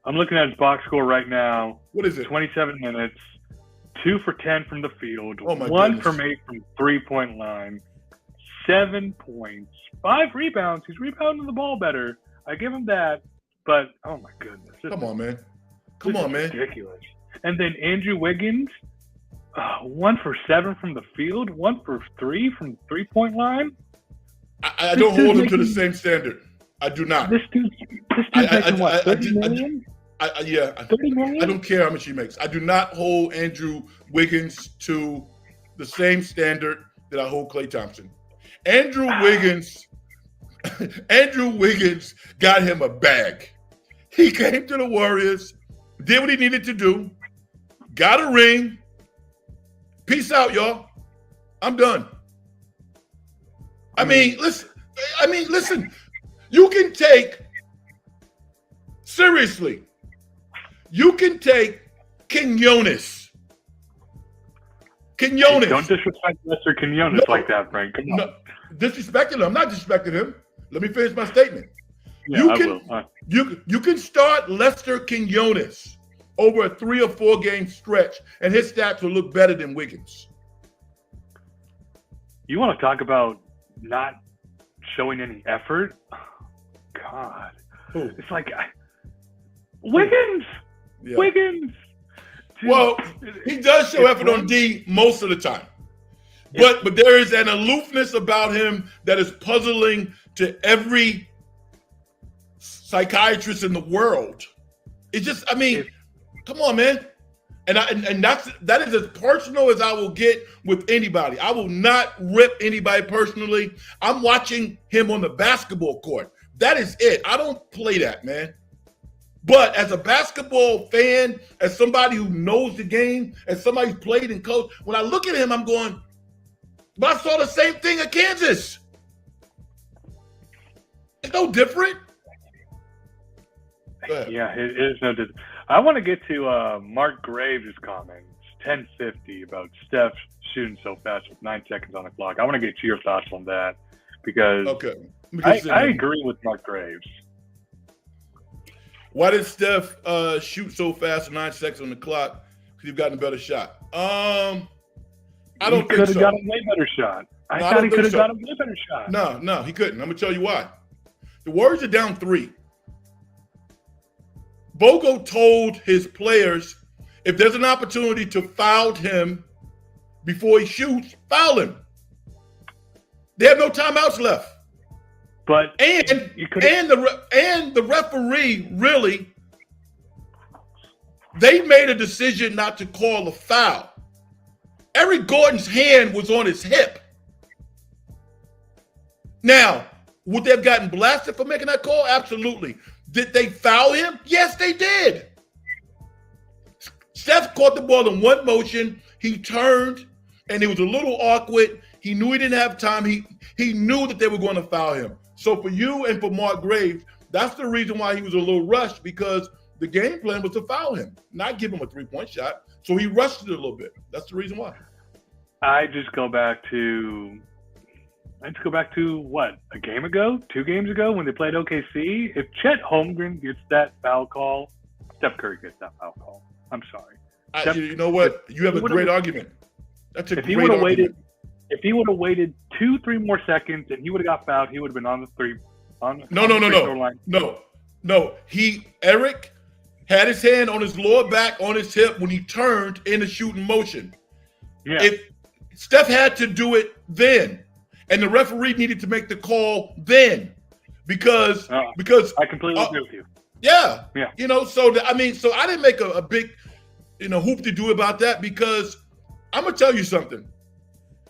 Speaker 2: I'm looking at his box score right now.
Speaker 1: What is it?
Speaker 2: 27 minutes, 2 for 10 from the field,
Speaker 1: oh my
Speaker 2: 1
Speaker 1: goodness.
Speaker 2: from 8 from 3-point line, 7 points, 5 rebounds. He's rebounding the ball better. I give him that. But, oh, my goodness.
Speaker 1: Come on, man. Come on, man.
Speaker 2: Ridiculous. And then Andrew Wiggins, 1 for 7 from the field, 1 for 3 from the 3-point line.
Speaker 1: I don't hold him to the same standard. I do not.
Speaker 2: This dude's making what, 30 million? 30 million?
Speaker 1: I don't care how much he makes. I do not hold Andrew Wiggins to the same standard that I hold Klay Thompson. Andrew Wiggins got him a bag. He came to the Warriors, did what he needed to do, got a ring. Peace out, y'all. I'm done. I mean, listen. You can take Quinones.
Speaker 2: Don't disrespect Mr. Quinones like that, Frank. Come on.
Speaker 1: No, disrespecting him. I'm not disrespecting him. Let me finish my statement.
Speaker 2: Yeah,
Speaker 1: You can start Lester Quinones over a 3 or 4 game stretch, and his stats will look better than Wiggins.
Speaker 2: You want to talk about not showing any effort? God.
Speaker 1: Who?
Speaker 2: It's like Wiggins.
Speaker 1: Yeah.
Speaker 2: Wiggins. Dude,
Speaker 1: Well, he does show effort on D most of the time. But there is an aloofness about him that is puzzling to every psychiatrist in the world. It's just, come on, man. And that is as personal as I will get with anybody. I will not rip anybody personally. I'm watching him on the basketball court. That is it. I don't play that, man. But as a basketball fan, as somebody who knows the game, as somebody who's played and coached, when I look at him, I'm going, but I saw the same thing at Kansas. It's no different.
Speaker 2: Yeah, it is no different. I want to get to Mark Graves' comments, 10:50, about Steph shooting so fast with 9 seconds on the clock. I want to get your thoughts on that because I agree with Mark Graves.
Speaker 1: Why did Steph shoot so fast with 9 seconds on the clock? Because he's gotten a better shot. I don't think so.
Speaker 2: He could have got a way better shot. I thought he could have got a way better shot.
Speaker 1: No, he couldn't. I'm going to tell you why. The Warriors are down 3. Bogo told his players, if there's an opportunity to foul him before he shoots, foul him. They have no timeouts left.
Speaker 2: But
Speaker 1: and the referee really, they made a decision not to call a foul. Eric Gordon's hand was on his hip. Now, would they have gotten blasted for making that call? Absolutely. Did they foul him? Yes, they did. Steph caught the ball in one motion. He turned, and it was a little awkward. He knew he didn't have time. He knew that they were going to foul him. So for you and for Mark Graves, that's the reason why he was a little rushed, because the game plan was to foul him, not give him a 3-point shot. So he rushed it a little bit. That's the reason why.
Speaker 2: I just go back to what, a game ago, 2 games ago when they played OKC. If Chet Holmgren gets that foul call, Steph Curry gets that foul call. I'm sorry.
Speaker 1: You know what? You have a great argument. That's a great argument.
Speaker 2: If he would have waited 2-3 more seconds and he would have got fouled, he would have been on the three.
Speaker 1: No. Eric had his hand on his lower back, on his hip when he turned in the shooting motion.
Speaker 2: Yeah.
Speaker 1: If Steph had to do it then, and the referee needed to make the call then, because
Speaker 2: I completely agree with you.
Speaker 1: Yeah. So I didn't make a big, hoop to do about that, because I'm gonna tell you something.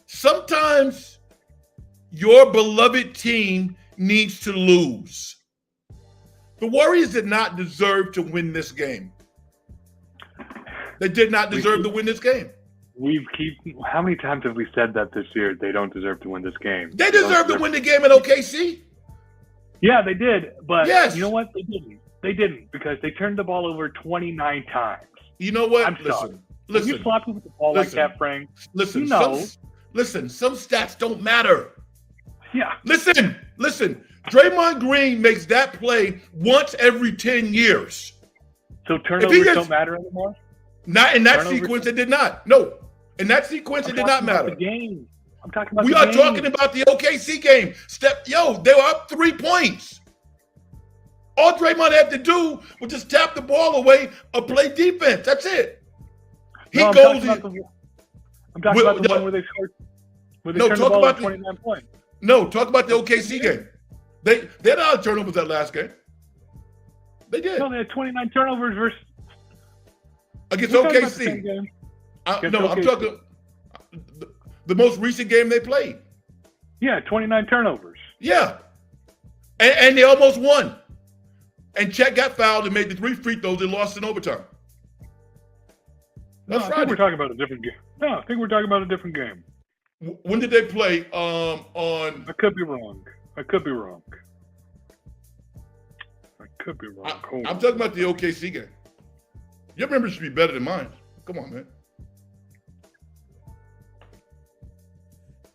Speaker 1: Sometimes your beloved team needs to lose. The Warriors did not deserve to win this game. They did not deserve to win this game.
Speaker 2: How many times have we said that this year? They don't deserve to win this game.
Speaker 1: They deserve to win the game at OKC.
Speaker 2: Yeah, they did. But
Speaker 1: yes.
Speaker 2: You know what? They didn't. They didn't, because they turned the ball over 29 times.
Speaker 1: You know what?
Speaker 2: I'm sorry.
Speaker 1: Listen.
Speaker 2: You slap with the ball like that, Frank.
Speaker 1: Listen. Some stats don't matter.
Speaker 2: Yeah.
Speaker 1: Listen. Draymond Green makes that play once every 10 years.
Speaker 2: So turnovers don't matter anymore?
Speaker 1: Not in that sequence, it did not. No. In that sequence, it did not matter.
Speaker 2: The game. I'm talking about
Speaker 1: we
Speaker 2: the
Speaker 1: are
Speaker 2: game.
Speaker 1: talking about the OKC game. They were up 3 points. All Draymond had to do was just tap the ball away or play defense. That's it.
Speaker 2: I'm talking about the one where they scored. Where they turned the ball over 29 points.
Speaker 1: No, talk about the OKC game. They had a lot of turnovers that last game. They did.
Speaker 2: No, they had 29 turnovers versus
Speaker 1: against OKC. I'm talking the most recent game they played.
Speaker 2: Yeah, 29 turnovers.
Speaker 1: Yeah, and they almost won. And Chet got fouled and made the 3 free throws. They lost in overtime.
Speaker 2: I think we're talking about a different game. No, I think we're talking about a different game.
Speaker 1: When did they play? On.
Speaker 2: I could be wrong. I'm
Speaker 1: talking about the OKC game. Your memory should be better than mine. Come on, man.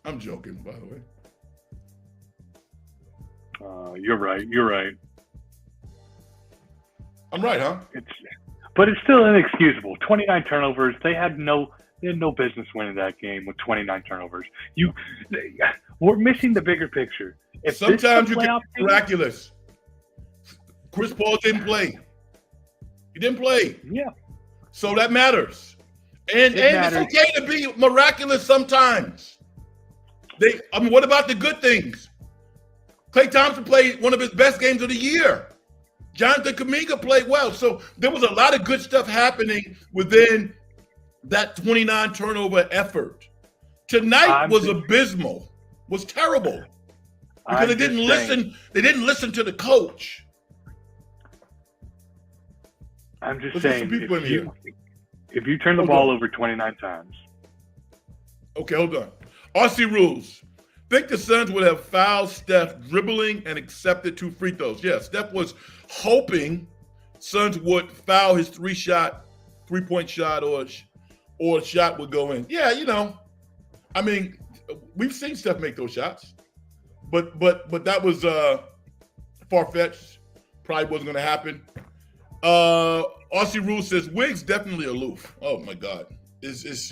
Speaker 1: I'm joking, by the way.
Speaker 2: You're right.
Speaker 1: I'm right, huh?
Speaker 2: But it's still inexcusable. 29 turnovers. They had no business winning that game with 29 turnovers. We're missing the bigger picture.
Speaker 1: Sometimes you get miraculous. Chris Paul didn't play. He didn't play.
Speaker 2: Yeah.
Speaker 1: So that matters. And it's okay to be miraculous sometimes. What about the good things? Klay Thompson played one of his best games of the year. Jonathan Kuminga played well. So there was a lot of good stuff happening within that 29 turnover effort. Tonight was abysmal. Was terrible. Because they didn't listen. They didn't listen to the coach.
Speaker 2: I'm just saying, if you turn the ball over 29 times.
Speaker 1: Okay, hold on. RC rules. Think the Suns would have fouled Steph dribbling and accepted 2 free throws. Yeah, Steph was hoping Suns would foul his 3-point shot, or a shot would go in. Yeah, we've seen Steph make those shots, but that was far-fetched. Probably wasn't going to happen. Aussie Rule says Wiggs definitely aloof. Oh my God. It's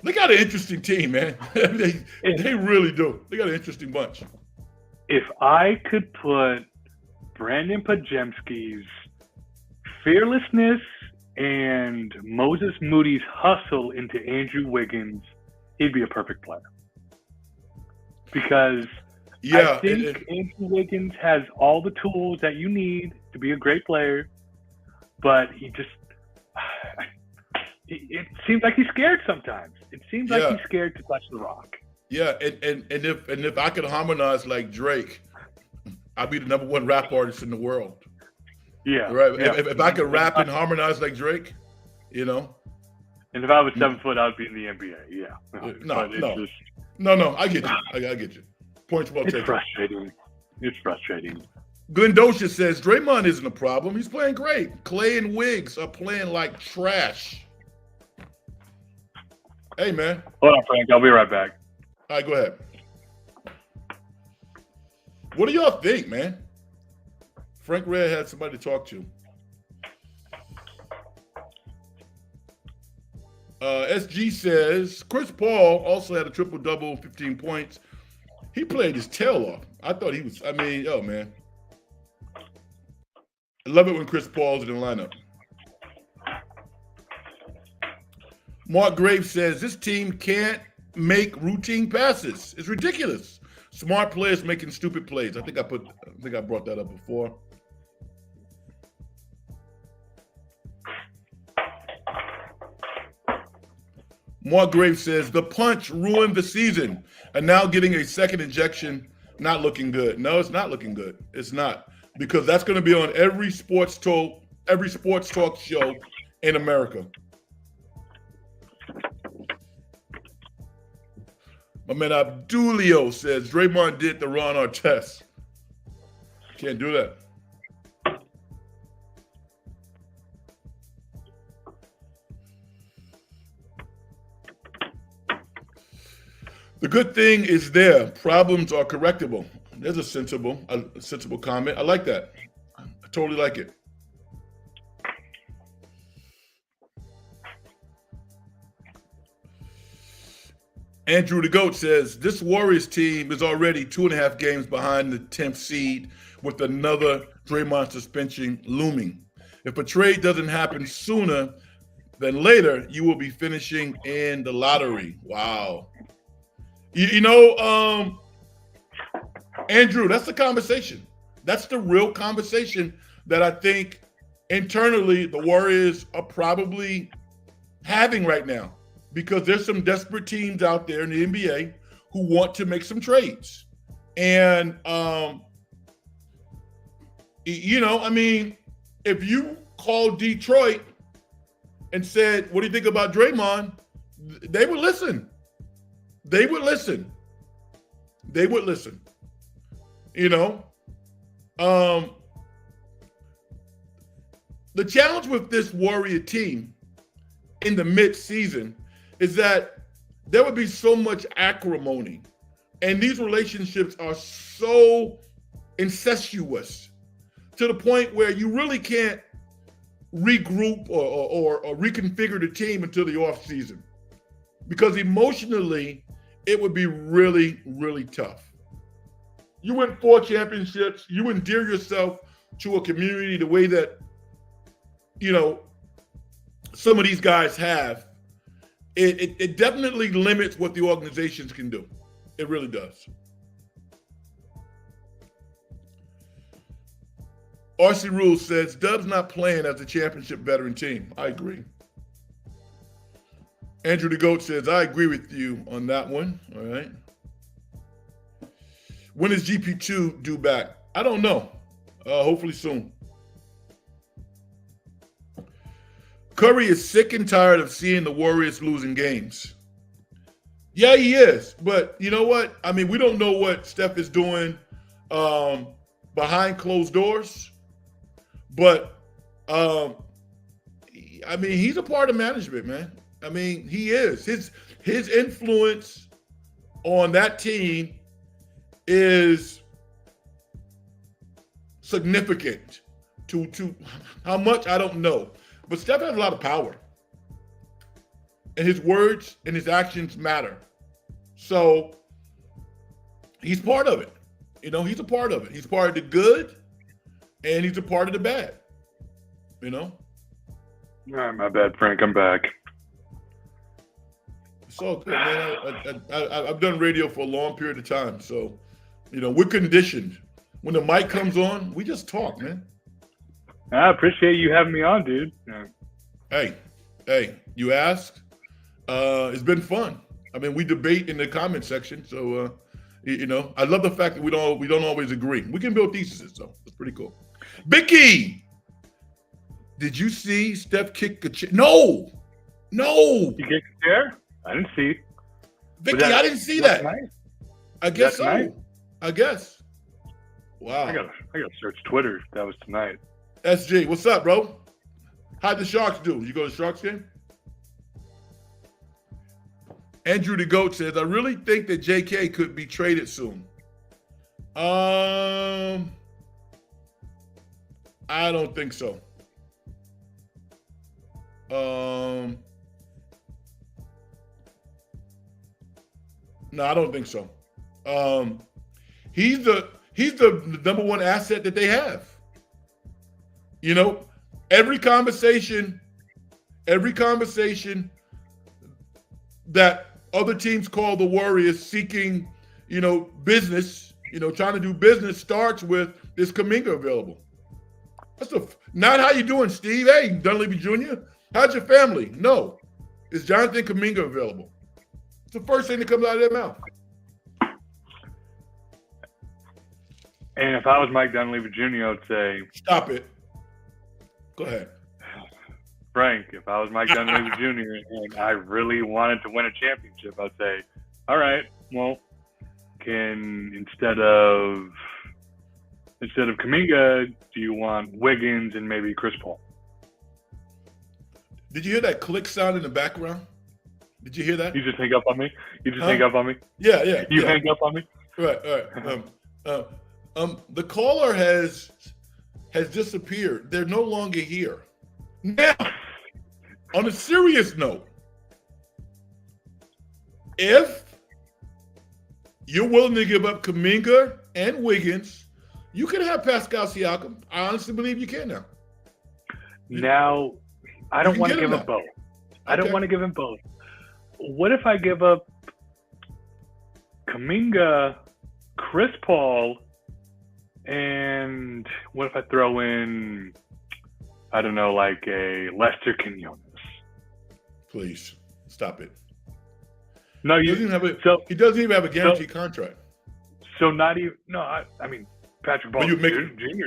Speaker 1: they got an interesting team, man. they really do. They got an interesting bunch.
Speaker 2: If I could put Brandon Pajemski's fearlessness and Moses Moody's hustle into Andrew Wiggins, he'd be a perfect player. Because I think Andrew Wiggins has all the tools that you need to be a great player, but it seems like he's scared sometimes. It seems like he's scared to touch the rock.
Speaker 1: Yeah, and if I could harmonize like Drake, I'd be the #1 rap artist in the world.
Speaker 2: Yeah.
Speaker 1: Right.
Speaker 2: Yeah.
Speaker 1: If I could rap and harmonize like Drake, you know.
Speaker 2: And if I was 7 foot, I'd be in the NBA. Yeah.
Speaker 1: No. I get you. I get you. Points well taken.
Speaker 2: It's frustrating.
Speaker 1: Glendosha says Draymond isn't a problem. He's playing great. Clay and Wiggs are playing like trash. Hey, man.
Speaker 2: Hold on, Frank. I'll be right back.
Speaker 1: All right, go ahead. What do y'all think, man? Frank Red had somebody to talk to. SG says Chris Paul also had a triple-double, 15 points. He played his tail off. I thought he was, man. I love it when Chris Paul's in the lineup. Mark Graves says this team can't make routine passes. It's ridiculous. Smart players making stupid plays. I think I brought that up before. Mark Graves says the punch ruined the season, and now getting a second injection, not looking good. No, it's not looking good. It's not, because that's going to be on every sports talk show in America. My man Abdulio says Draymond did the Ron Artest. Can't do that. The good thing is there. Problems are correctable. There's a sensible comment. I like that. I totally like it. Andrew the GOAT says, this Warriors team is already 2.5 games behind the 10th seed with another Draymond suspension looming. If a trade doesn't happen sooner than later, you will be finishing in the lottery. Wow. Andrew, that's the conversation. That's the real conversation that I think internally the Warriors are probably having right now, because there's some desperate teams out there in the NBA who want to make some trades. And, if you called Detroit and said, what do you think about Draymond? They would listen. They would listen. The challenge with this Warrior team in the mid-season is that there would be so much acrimony, and these relationships are so incestuous to the point where you really can't regroup or reconfigure the team until the off season, because emotionally it would be really, really tough. You win 4 championships, you endear yourself to a community the way that some of these guys have. It definitely limits what the organizations can do. It really does. RC Rules says Dub's not playing as a championship veteran team. I agree. Andrew the GOAT says, I agree with you on that one. All right. When is GP2 due back? I don't know. Hopefully soon. Curry is sick and tired of seeing the Warriors losing games. Yeah, he is. But you know what? We don't know what Steph is doing behind closed doors. But, he's a part of management, man. He is. His influence on that team is significant to how much I don't know. But Steph has a lot of power. And his words and his actions matter. So he's part of it. He's a part of it. He's part of the good and he's a part of the bad.
Speaker 2: All right, my bad, Frank. I'm back.
Speaker 1: So good, man. I've done radio for a long period of time. So, we're conditioned. When the mic comes on, we just talk, man.
Speaker 2: I appreciate you having me on, dude.
Speaker 1: Yeah. Hey, you asked. It's been fun. I mean, we debate in the comment section. So, I love the fact that we don't always agree. We can build theses, so it's pretty cool. Bicky, did you see Steph kick a chair? No.
Speaker 2: You kicked a chair? I didn't see.
Speaker 1: Vicky, I didn't see that.
Speaker 2: Tonight?
Speaker 1: I guess so.
Speaker 2: Tonight?
Speaker 1: I guess. Wow.
Speaker 2: I gotta search Twitter. That was tonight.
Speaker 1: SG, what's up, bro? How'd the Sharks do? You go to the Sharks game? Andrew the Goat says, I really think that JK could be traded soon. I don't think so. No, I don't think so. He's the number one asset that they have. Every conversation that other teams call the Warriors seeking, business, trying to do business starts with is Kuminga available. That's not how you doing, Steve. Hey, Dunleavy Jr., how's your family? No. Is Jonathan Kuminga available? It's the first thing that comes out of their mouth.
Speaker 2: And if I was Mike Dunleavy Jr., I would say,
Speaker 1: stop it. Go ahead.
Speaker 2: Frank, if I was Mike Dunleavy Jr. and I really wanted to win a championship, I'd say, all right, well, instead of Kuminga, do you want Wiggins and maybe Chris Paul?
Speaker 1: Did you hear that click sound in the background? Did you hear that?
Speaker 2: You just hang up on me? Hang up on me?
Speaker 1: Yeah.
Speaker 2: You hang up on me?
Speaker 1: Right. The caller has disappeared. They're no longer here. Now, on a serious note, if you're willing to give up Kuminga and Wiggins, you can have Pascal Siakam. I honestly believe you can now.
Speaker 2: Now, I don't want to give up both. I don't want to give him both. What if I give up Kuminga, Chris Paul, and what if I throw in, I don't know, like a Lester Quinones?
Speaker 1: Please stop it.
Speaker 2: No,
Speaker 1: he doesn't even have a guaranteed contract.
Speaker 2: So not even I mean Patrick Baldwin Jr.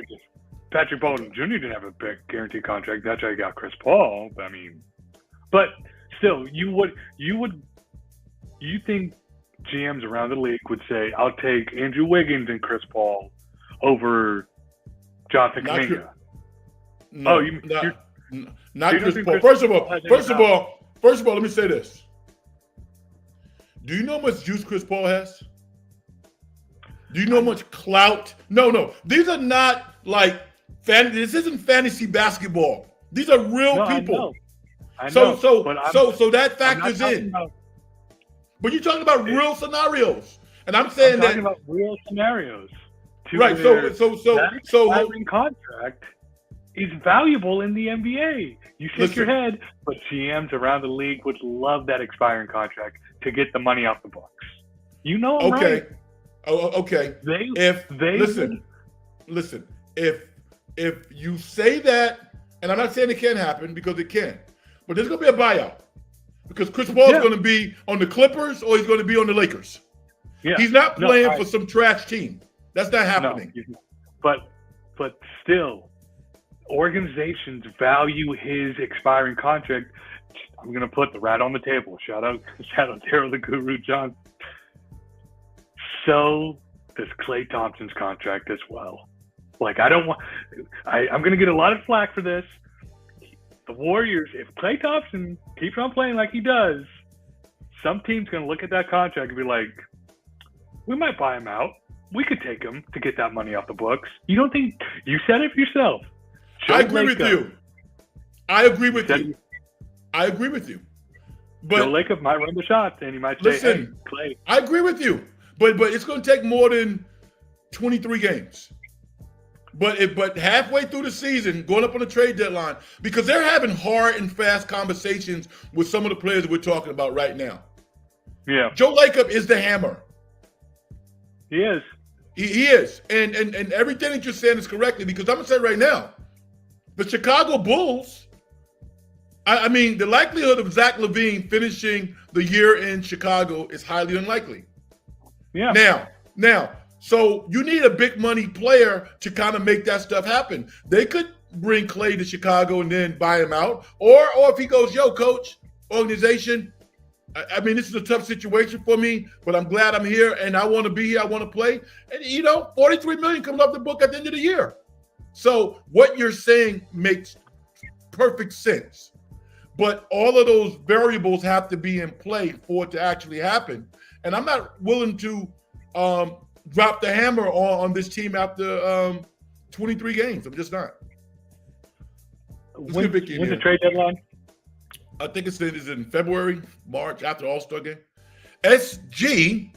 Speaker 2: Patrick Baldwin Jr. didn't have a big guaranteed contract. That's why he got Chris Paul. But still, you think GMs around the league would say, I'll take Andrew Wiggins and Chris Paul over Jonathan Kuminga?
Speaker 1: No, not Chris Paul. First of all, let me say this. Do you know how much juice Chris Paul has? Do you know how much clout? No. These are not like this isn't fantasy basketball. These are real people.
Speaker 2: I know.
Speaker 1: So that factors in. But you're talking about real scenarios, and I'm saying
Speaker 2: talking about real scenarios.
Speaker 1: Right. So
Speaker 2: contract is valuable in the NBA. You shake your head, but GMs around the league would love that expiring contract to get the money off the books. I'm right.
Speaker 1: Okay. Listen. If you say that, and I'm not saying it can't happen because it can, but there's going to be a buyout because Chris Paul is going to be on the Clippers or he's going to be on the Lakers. Yeah. He's not playing for some trash team. That's not happening.
Speaker 2: No, but still, organizations value his expiring contract. I'm going to put the rat on the table. Shout out Daryl the Guru John. So does Klay Thompson's contract as well. I'm going to get a lot of flack for this. The Warriors, if Klay Thompson keeps on playing like he does, some team's going to look at that contract and be like, we might buy him out. we could take him to get that money off the books. You don't think you said it yourself?
Speaker 1: I agree with you. I agree with you. I agree with you. But
Speaker 2: Joe Lacob might run the shots, and he might say,
Speaker 1: listen,
Speaker 2: "Hey, Clay."
Speaker 1: I agree with you. But it's going to take more than 23 games. But halfway through the season, going up on the trade deadline, because they're having hard and fast conversations with some of the players we're talking about right now.
Speaker 2: Yeah,
Speaker 1: Joe Lacob is the hammer.
Speaker 2: he is.
Speaker 1: He is. And everything that you're saying is correctly, because I'm going to say right now, the Chicago Bulls, I mean, the likelihood of Zach LaVine finishing the year in Chicago is highly unlikely.
Speaker 2: Yeah.
Speaker 1: Now, so you need a big money player to kind of make that stuff happen. They could bring Clay to Chicago and then buy him out. Or if he goes, yo, coach, organization, I mean, this is a tough situation for me, but I'm glad I'm here and I want to be here. I want to play. And, $43 million comes off the book at the end of the year. So what you're saying makes perfect sense. But all of those variables have to be in play for it to actually happen. And I'm not willing to drop the hammer on this team after 23 games. I'm just not.
Speaker 2: When's the trade deadline?
Speaker 1: I think it's in February, March, after All-Star game. SG,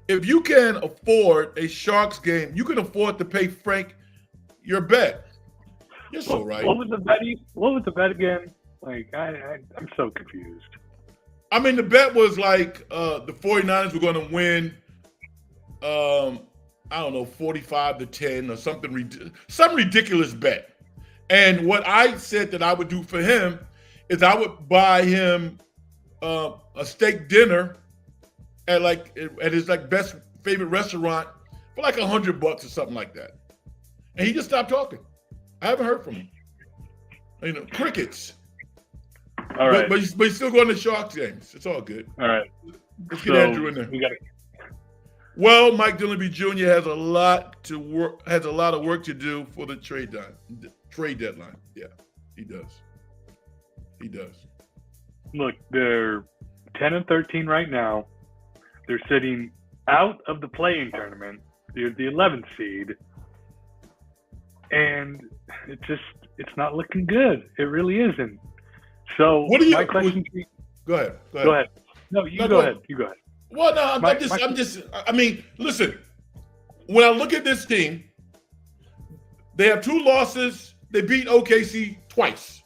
Speaker 1: if you can afford a Sharks game, you can afford to pay Frank your bet. You're so right.
Speaker 2: What was the bet again? Like, I'm so confused.
Speaker 1: I mean, the bet was like the 49ers were going to win, 45-10 or some ridiculous bet. And what I said that I would do for him is I would buy him a steak dinner at his best favorite restaurant for like $100 or something like that. And he just stopped talking. I haven't heard from him. Crickets.
Speaker 2: All right.
Speaker 1: But he's still going to Sharks games. It's all good.
Speaker 2: All right.
Speaker 1: Let's get Andrew in there. Well, Mike Dillonby Jr. has a lot of work to do for the trade deadline. Yeah, he does. He does.
Speaker 2: Look, they're 10-13 right now. They're sitting out of the play-in tournament. They're the 11th seed. And it's not looking good. It really isn't. So my question to you,
Speaker 1: go ahead.
Speaker 2: No, you go ahead. You go ahead.
Speaker 1: Well, no, I mean, listen, when I look at this team, they have 2 losses. They beat OKC twice.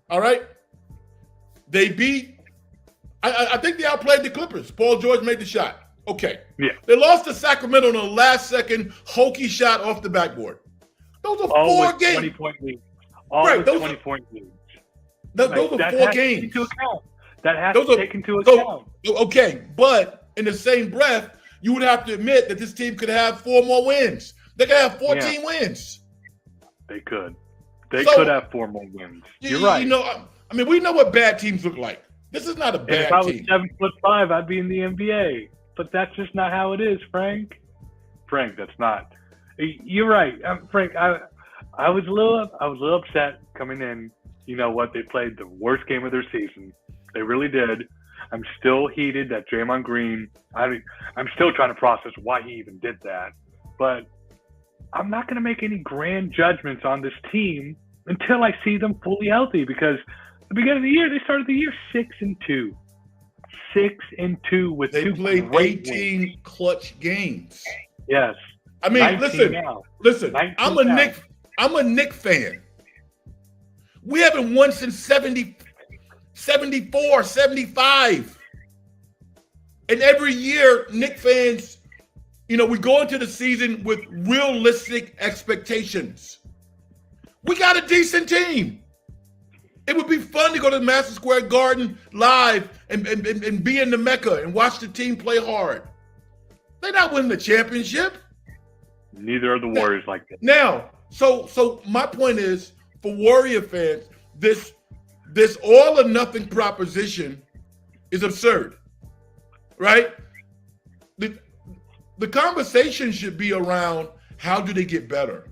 Speaker 1: All right? They beat, I think they outplayed the Clippers. Paul George made the shot. Okay.
Speaker 2: Yeah.
Speaker 1: They lost to Sacramento on a last-second hokey shot off the backboard. Those are 4 games.
Speaker 2: 20-point leads.
Speaker 1: Right,
Speaker 2: those 20-point leads.
Speaker 1: Those are 4 games.
Speaker 2: That has to take into account.
Speaker 1: Okay, but in the same breath, you would have to admit that this team could have 4 more wins. They could have 14 wins.
Speaker 2: They could. They could have 4 more wins. You're right.
Speaker 1: I mean, we know what bad teams look like. This is not a bad team.
Speaker 2: If I was 7'5", I'd be in the NBA. But that's just not how it is, Frank. Frank, that's not. You're right, Frank. I was a little upset coming in. You know what? They played the worst game of their season. They really did. I'm still heated that Draymond Green. I'm still trying to process why he even did that. But I'm not going to make any grand judgments on this team until I see them fully healthy. Because at the beginning of the year, they started the year 6-2. 6-2 with
Speaker 1: they
Speaker 2: 2
Speaker 1: played
Speaker 2: great
Speaker 1: 18
Speaker 2: wins.
Speaker 1: clutch games.
Speaker 2: Yes.
Speaker 1: I mean, listen. I'm a Knick fan. We haven't won since 74, 75. And every year, Knick fans, we go into the season with realistic expectations. We got a decent team. It would be fun to go to Madison Square Garden live and be in the Mecca and watch the team play hard. They're not winning the championship.
Speaker 2: Neither are the Warriors like that.
Speaker 1: Now, so my point is, for Warrior fans, this all or nothing proposition is absurd, right? The conversation should be around how do they get better.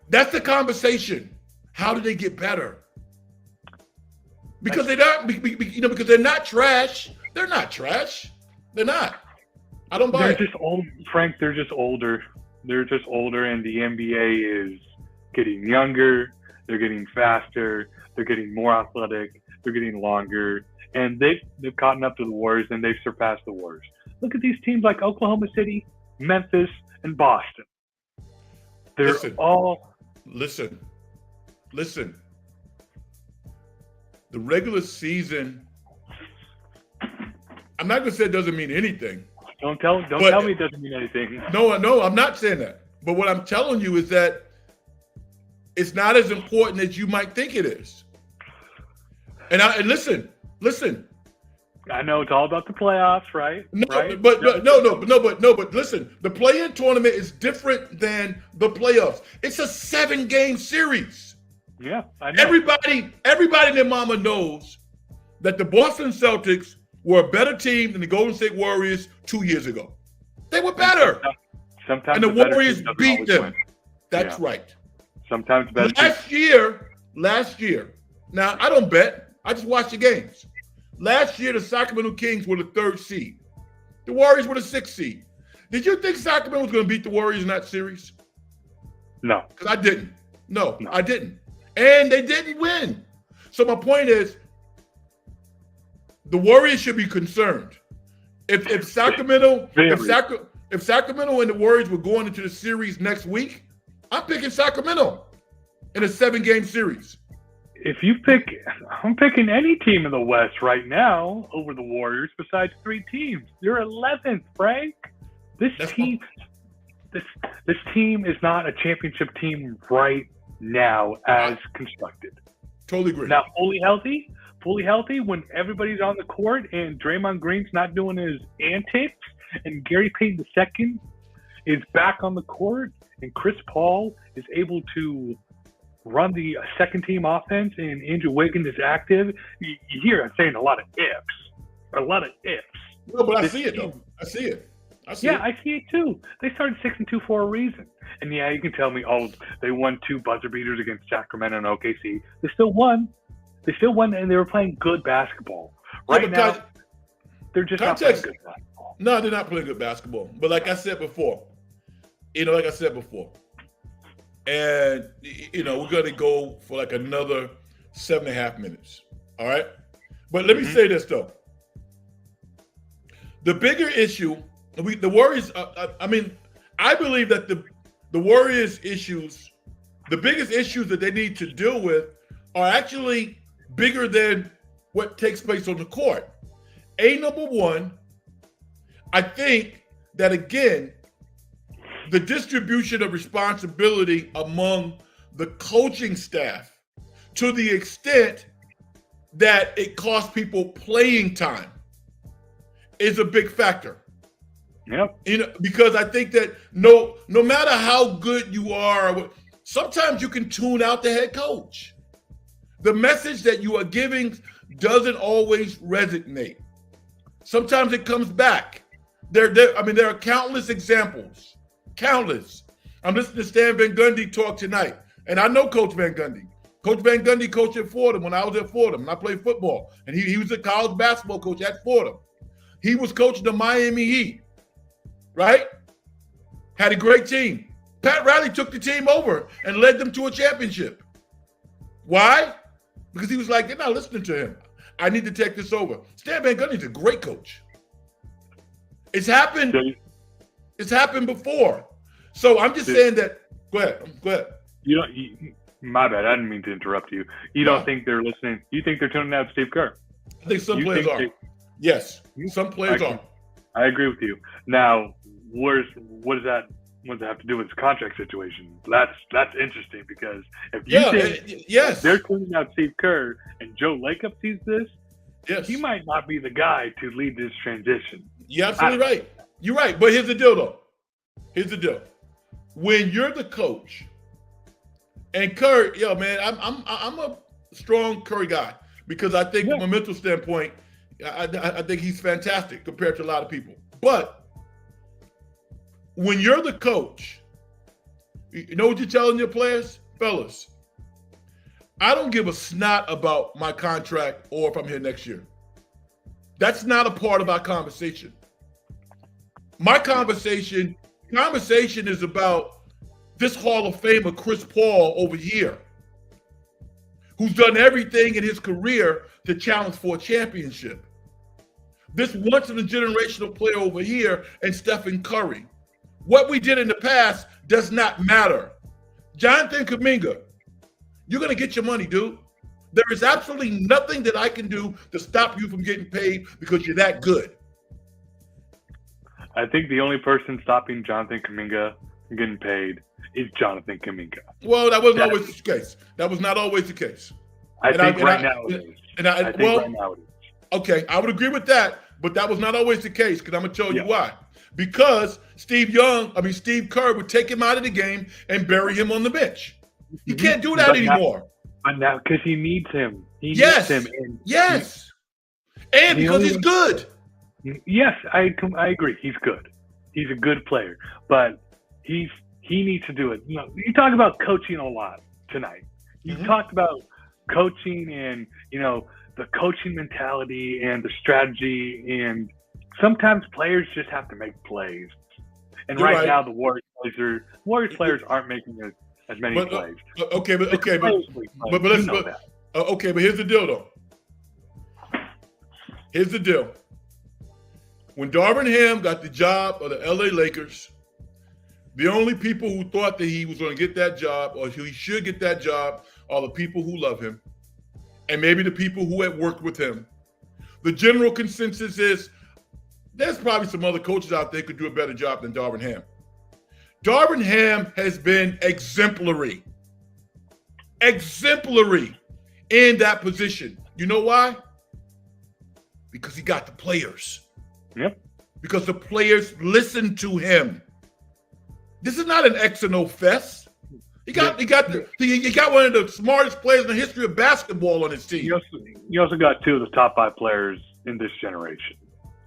Speaker 1: That's the conversation. How do they get better? Because they're not, because they're not trash. They're not trash. They're not. I don't buy
Speaker 2: They're
Speaker 1: it.
Speaker 2: just old, Frank. They're just older. They're just older, and the NBA is getting younger. They're getting faster. They're getting more athletic. They're getting longer, and they've caught up to the Warriors, and they've surpassed the Warriors. Look at these teams like Oklahoma City, Memphis, and Boston. They're all
Speaker 1: listen. The regular season, I'm not gonna say it doesn't mean anything.
Speaker 2: Don't tell me it doesn't mean anything.
Speaker 1: No, I'm not saying that. But what I'm telling you is that it's not as important as you might think it is. And listen.
Speaker 2: I know it's all about the playoffs, right?
Speaker 1: No,
Speaker 2: right?
Speaker 1: but listen, the play-in tournament is different than the playoffs. It's a 7-game series.
Speaker 2: Yeah, I know.
Speaker 1: Everybody and their mama knows that the Boston Celtics were a better team than the Golden State Warriors 2 years ago. They were better.
Speaker 2: Sometimes
Speaker 1: and the Warriors beat them.
Speaker 2: Win.
Speaker 1: That's right.
Speaker 2: Sometimes better.
Speaker 1: Last year. Now I don't bet. I just watch the games. Last year, the Sacramento Kings were the 3rd seed. The Warriors were the 6th seed. Did you think Sacramento was going to beat the Warriors in that series?
Speaker 2: No.
Speaker 1: Because I didn't. No, I didn't. And they didn't win. So my point is, the Warriors should be concerned. If Sacramento and the Warriors were going into the series next week, I'm picking Sacramento in a 7-game series.
Speaker 2: I'm picking any team in the West right now over the Warriors besides 3 teams. They're 11th, Frank. This team is not a championship team right now as constructed.
Speaker 1: Totally agree.
Speaker 2: Now, fully healthy when everybody's on the court and Draymond Green's not doing his antics and Gary Payton II is back on the court and Chris Paul is able to run the second team offense and Andrew Wiggins is active. You hear I'm saying a lot of ifs.
Speaker 1: No, but I see it though. I see it.
Speaker 2: I see it too. They started 6-2 for a reason. And yeah, you can tell me, they won 2 buzzer beaters against Sacramento and OKC. They still won. And they were playing good basketball. Right now, they're just not playing good basketball.
Speaker 1: No, they're not playing good basketball. But like I said before, and, we're going to go for like another 7.5 minutes. All right. But let me say this, though. The bigger issue, the Warriors, I believe that the Warriors' issues, the biggest issues that they need to deal with are actually bigger than what takes place on the court. Number one, I think that, again, the distribution of responsibility among the coaching staff to the extent that it costs people playing time is a big factor.
Speaker 2: Yep.
Speaker 1: Because I think that no matter how good you are, sometimes you can tune out the head coach. The message that you are giving doesn't always resonate. Sometimes it comes back. There are countless examples. Countless. I'm listening to Stan Van Gundy talk tonight, and I know Coach Van Gundy. Coach Van Gundy coached at Fordham when I was at Fordham, and I played football. And he was a college basketball coach at Fordham. He was coaching the Miami Heat, right? Had a great team. Pat Riley took the team over and led them to a championship. Why? Because he was like, they're not listening to him. I need to take this over. Stan Van Gundy's a great coach. It's happened. It's happened before. So I'm just saying that. Go ahead.
Speaker 2: My bad. I didn't mean to interrupt you. You don't think they're listening? You think they're tuning out Steve Kerr?
Speaker 1: I think some players are. Yes, some players are.
Speaker 2: I agree with you. Now, what does that have to do with his contract situation? That's interesting because if you think they're tuning out Steve Kerr and Joe Lacob sees this, he might not be the guy to lead this transition.
Speaker 1: You're absolutely right. You're right. But here's the deal, though. When you're the coach, and Curry, man, I'm a strong Curry guy because I think from a mental standpoint, I think he's fantastic compared to a lot of people. But when you're the coach, you know what you're telling your players? Fellas, I don't give a snot about my contract or if I'm here next year. That's not a part of our conversation. My conversation is about this Hall of Famer, Chris Paul, over here, who's done everything in his career to challenge for a championship. This once-in-a-generational player over here and Stephen Curry. What we did in the past does not matter. Jonathan Kuminga, you're going to get your money, dude. There is absolutely nothing that I can do to stop you from getting paid because you're that good.
Speaker 2: I think the only person stopping Jonathan Kuminga from getting paid is Jonathan Kuminga.
Speaker 1: Well, that wasn't always the case. That was not always the case.
Speaker 2: I think right now it is.
Speaker 1: Okay, I would agree with that, but that was not always the case because I'm going to tell you why. Because Steve Kerr would take him out of the game and bury him on the bench. You can't do that anymore.
Speaker 2: But now, because he needs him. He
Speaker 1: needs
Speaker 2: him.
Speaker 1: And because he's good.
Speaker 2: Yes, I agree. He's good. He's a good player. But he needs to do it. You know, you talk about coaching a lot tonight. You talked about coaching and, you know, the coaching mentality and the strategy, and sometimes players just have to make plays. And right now, the Warriors players aren't making as many plays.
Speaker 1: But here's the deal, though. Here's the deal. When Darvin Ham got the job of the LA Lakers, the only people who thought that he was going to get that job or he should get that job are the people who love him and maybe the people who had worked with him. The general consensus is there's probably some other coaches out there who could do a better job than Darvin Ham. Darvin Ham has been exemplary in that position. You know why? Because he got the players.
Speaker 2: Yep.
Speaker 1: Because the players listen to him. This is not an X and O fest. He got one of the smartest players in the history of basketball on his team.
Speaker 2: You also got two of the top 5 players in this generation.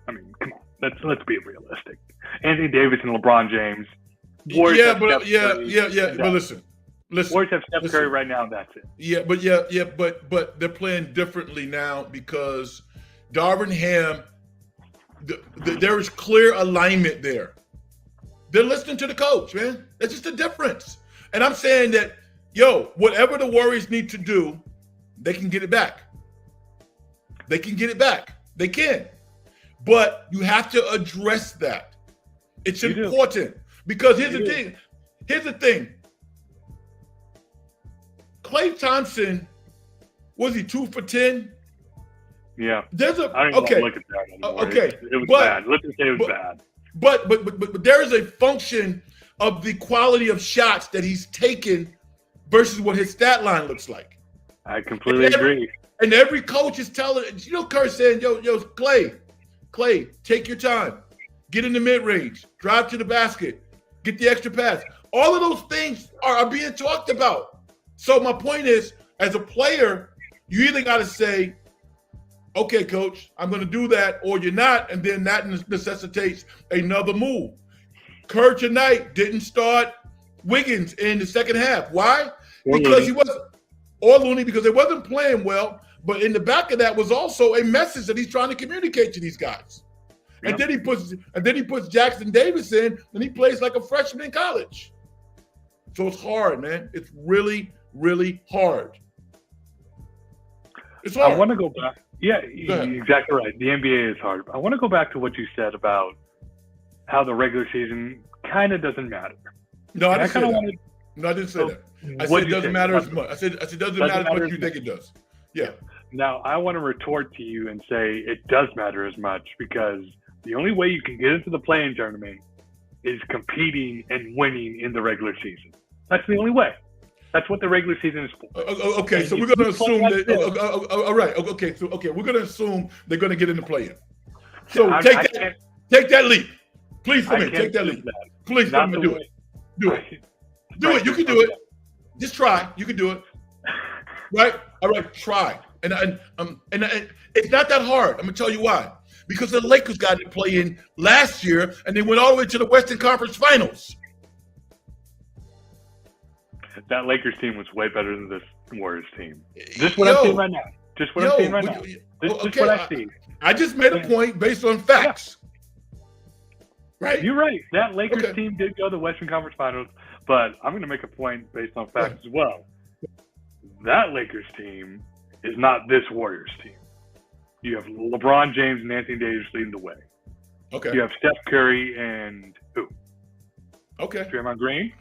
Speaker 2: I mean, come on, let's be realistic. Anthony Davis and LeBron James. But listen. Warriors have Steph Curry right now. That's it.
Speaker 1: But they're playing differently now because Darvin Ham. There is clear alignment there. They're listening to the coach, man. That's just the difference. And I'm saying that, whatever the Warriors need to do, they can get it back. They can. But you have to address that. It's important. Because here's the thing. Klay Thompson, was he 2 for 10?
Speaker 2: Yeah.
Speaker 1: There's a
Speaker 2: I don't even look at that anymore. It was bad. Let's just say it was bad.
Speaker 1: But there is a function of the quality of shots that he's taken versus what his stat line looks like.
Speaker 2: I completely agree.
Speaker 1: And every coach is telling, Kerr saying, Klay, take your time. Get in the mid-range. Drive to the basket. Get the extra pass. All of those things are being talked about. So my point is, as a player, you either got to say, okay, coach, I'm going to do that, or you're not, and then that necessitates another move. Kerr tonight didn't start Wiggins in the second half. Why? Because he wasn't, or Looney, because they wasn't playing well, but in the back of that was also a message that he's trying to communicate to these guys. Yep. And then he puts Jackson Davis in, and he plays like a freshman in college. So it's hard, man. It's really, really hard. It's hard.
Speaker 2: I want to go back. Yeah, exactly right. The NBA is hard. I want to go back to what you said about how the regular season kind of doesn't matter.
Speaker 1: No, I didn't say that. No, I didn't say that. I said it doesn't matter as much. I said it doesn't matter as much as you think it does. Yeah.
Speaker 2: Now, I want to retort to you and say it does matter as much because the only way you can get into the play-in tournament is competing and winning in the regular season. That's the only way. That's what the regular season is for.
Speaker 1: Okay, so we're going to assume that. All right. Okay, so we're going to assume they're going to get in the play-in. So take that leap, please. For me, take that leap, please. For me, do it. Do it. You can do it. Just try. You can do it. Right. All right. Try. And it's not that hard. I'm going to tell you why. Because the Lakers got to play in last year, and they went all the way to the Western Conference Finals.
Speaker 2: That Lakers team was way better than this Warriors team. Just what I'm seeing right now. Just what I'm seeing right now. Just what I see.
Speaker 1: I just made a point based on facts. right?
Speaker 2: You're right. That Lakers team did go to the Western Conference Finals, but I'm going to make a point based on facts as well. That Lakers team is not this Warriors team. You have LeBron James and Anthony Davis leading the way.
Speaker 1: Okay.
Speaker 2: You have Steph Curry and who?
Speaker 1: Okay.
Speaker 2: Draymond Green.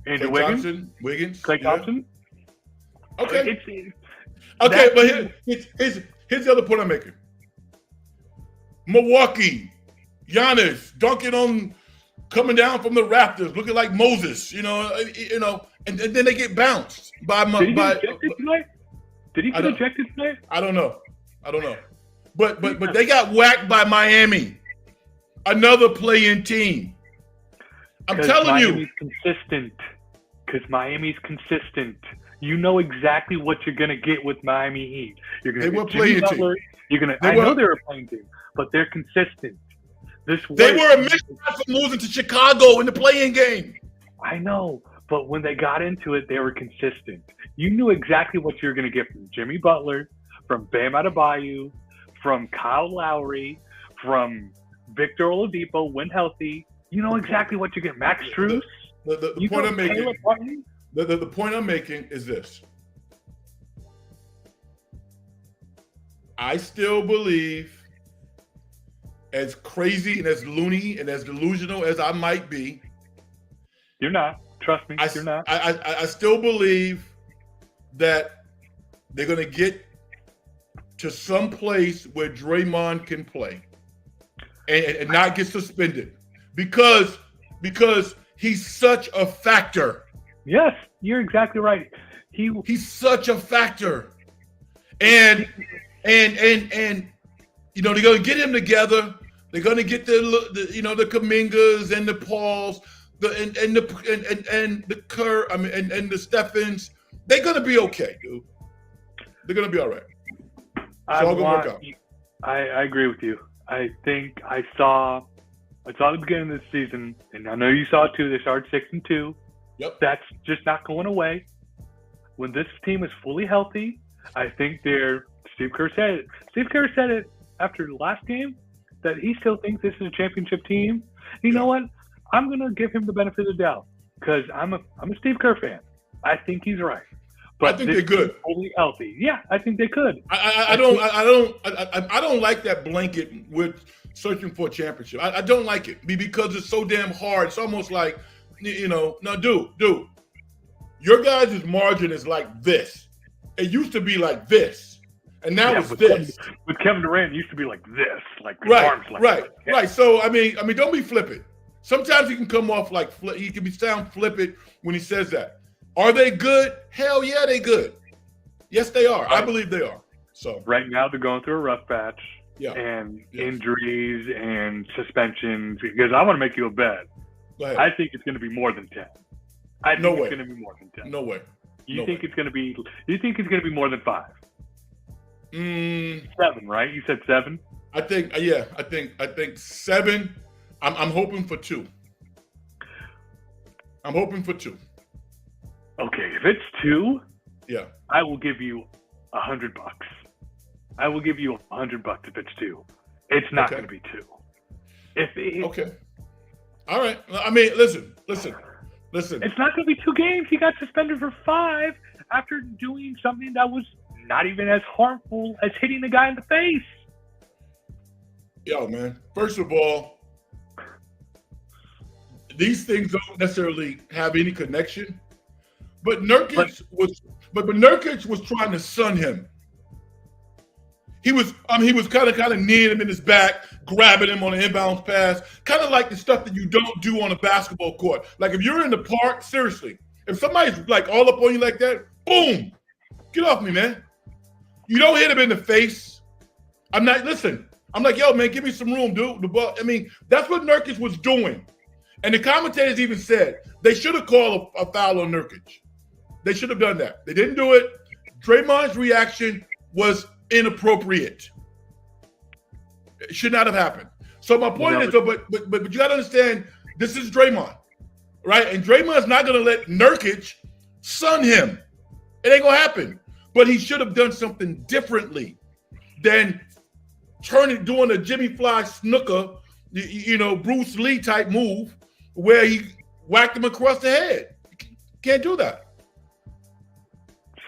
Speaker 2: Andrew
Speaker 1: Wiggins.
Speaker 2: Klay Thompson.
Speaker 1: Okay. Okay, but here's the other point I'm making. Milwaukee, Giannis dunking on, coming down from the Raptors, looking like Moses, and then they get bounced by.
Speaker 2: Did he get ejected tonight? Did he get ejected tonight?
Speaker 1: I don't know. But they got whacked by Miami, another play-in team. I'm telling you,
Speaker 2: Miami's consistent. Because Miami's consistent. You know exactly what you're gonna get with Miami Heat. You're gonna get Jimmy Butler. I know they're a playing team, but they're consistent.
Speaker 1: They were a mix from losing to Chicago in the play-in game.
Speaker 2: I know, but when they got into it, they were consistent. You knew exactly what you were gonna get from Jimmy Butler, from Bam Adebayo, from Kyle Lowry, from Victor Oladipo when healthy. You know exactly what you get. Max Strus.
Speaker 1: The point I'm making is this. I still believe, as crazy and as loony and as delusional as I might be,
Speaker 2: you're not. Trust me, you're not.
Speaker 1: I still believe that they're going to get to some place where Draymond can play and not get suspended because he's such a factor.
Speaker 2: Yes, you're exactly right.
Speaker 1: He's such a factor, and they're gonna get him together. They're gonna get the Kumingas and the Pauls, and the Kerr. And the Stephens. They're gonna be okay, dude. They're gonna be all right. It's all gonna work out.
Speaker 2: I agree with you. I think I saw the beginning of the season, and I know you saw it too. They started 6-2.
Speaker 1: Yep.
Speaker 2: That's just not going away. When this team is fully healthy, I think Steve Kerr said it. Steve Kerr said it after the last game that he still thinks this is a championship team. You know what? I'm going to give him the benefit of the doubt because I'm a Steve Kerr fan. I think he's right. But
Speaker 1: I think they're good.
Speaker 2: Fully healthy. Yeah, I think they could.
Speaker 1: I don't like that blanket with searching for a championship. I don't like it because it's so damn hard. It's almost like, no, dude, your guys' margin is like this. It used to be like this, and now it's this.
Speaker 2: With Kevin Durant, it used to be like this, like
Speaker 1: right. So I mean, don't be flippant. Sometimes he can come off like he can sound flippant when he says that. Are they good? Hell yeah, they good. Yes, they are. I believe they are. So
Speaker 2: right now they're going through a rough patch.
Speaker 1: Yeah.
Speaker 2: And injuries and suspensions, because I want to make you a bet.
Speaker 1: Go ahead.
Speaker 2: I think it's going to be more than 10. I think it's going to be more than 10.
Speaker 1: No way.
Speaker 2: You think it's going to be more than 5? 7, right? You said 7?
Speaker 1: I think 7. I'm hoping for 2. I'm hoping for 2.
Speaker 2: Okay, if it's 2,
Speaker 1: yeah,
Speaker 2: I will give you $100. I will give you $100 if it's 2. It's not going to be 2.
Speaker 1: Okay. All right. I mean, listen.
Speaker 2: It's not going to be 2 games. He got suspended for 5 after doing something that was not even as harmful as hitting the guy in the face.
Speaker 1: Yo, man. First of all, these things don't necessarily have any connection. But Nurkic was trying to sun him. He was kind of kneeing him in his back, grabbing him on an inbounds pass, kind of like the stuff that you don't do on a basketball court. Like if you're in the park, seriously, if somebody's like all up on you like that, boom, get off me, man. You don't hit him in the face. I'm like, yo, man, give me some room, dude. The ball. I mean, that's what Nurkic was doing. And the commentators even said they should have called a foul on Nurkic. They should have done that. They didn't do it. Draymond's reaction was inappropriate. It should not have happened. So my point is, but you got to understand, this is Draymond, right? And Draymond's not going to let Nurkic sun him. It ain't going to happen. But he should have done something differently than doing a Jimmy Fly snooker Bruce Lee type move where he whacked him across the head. Can't do that.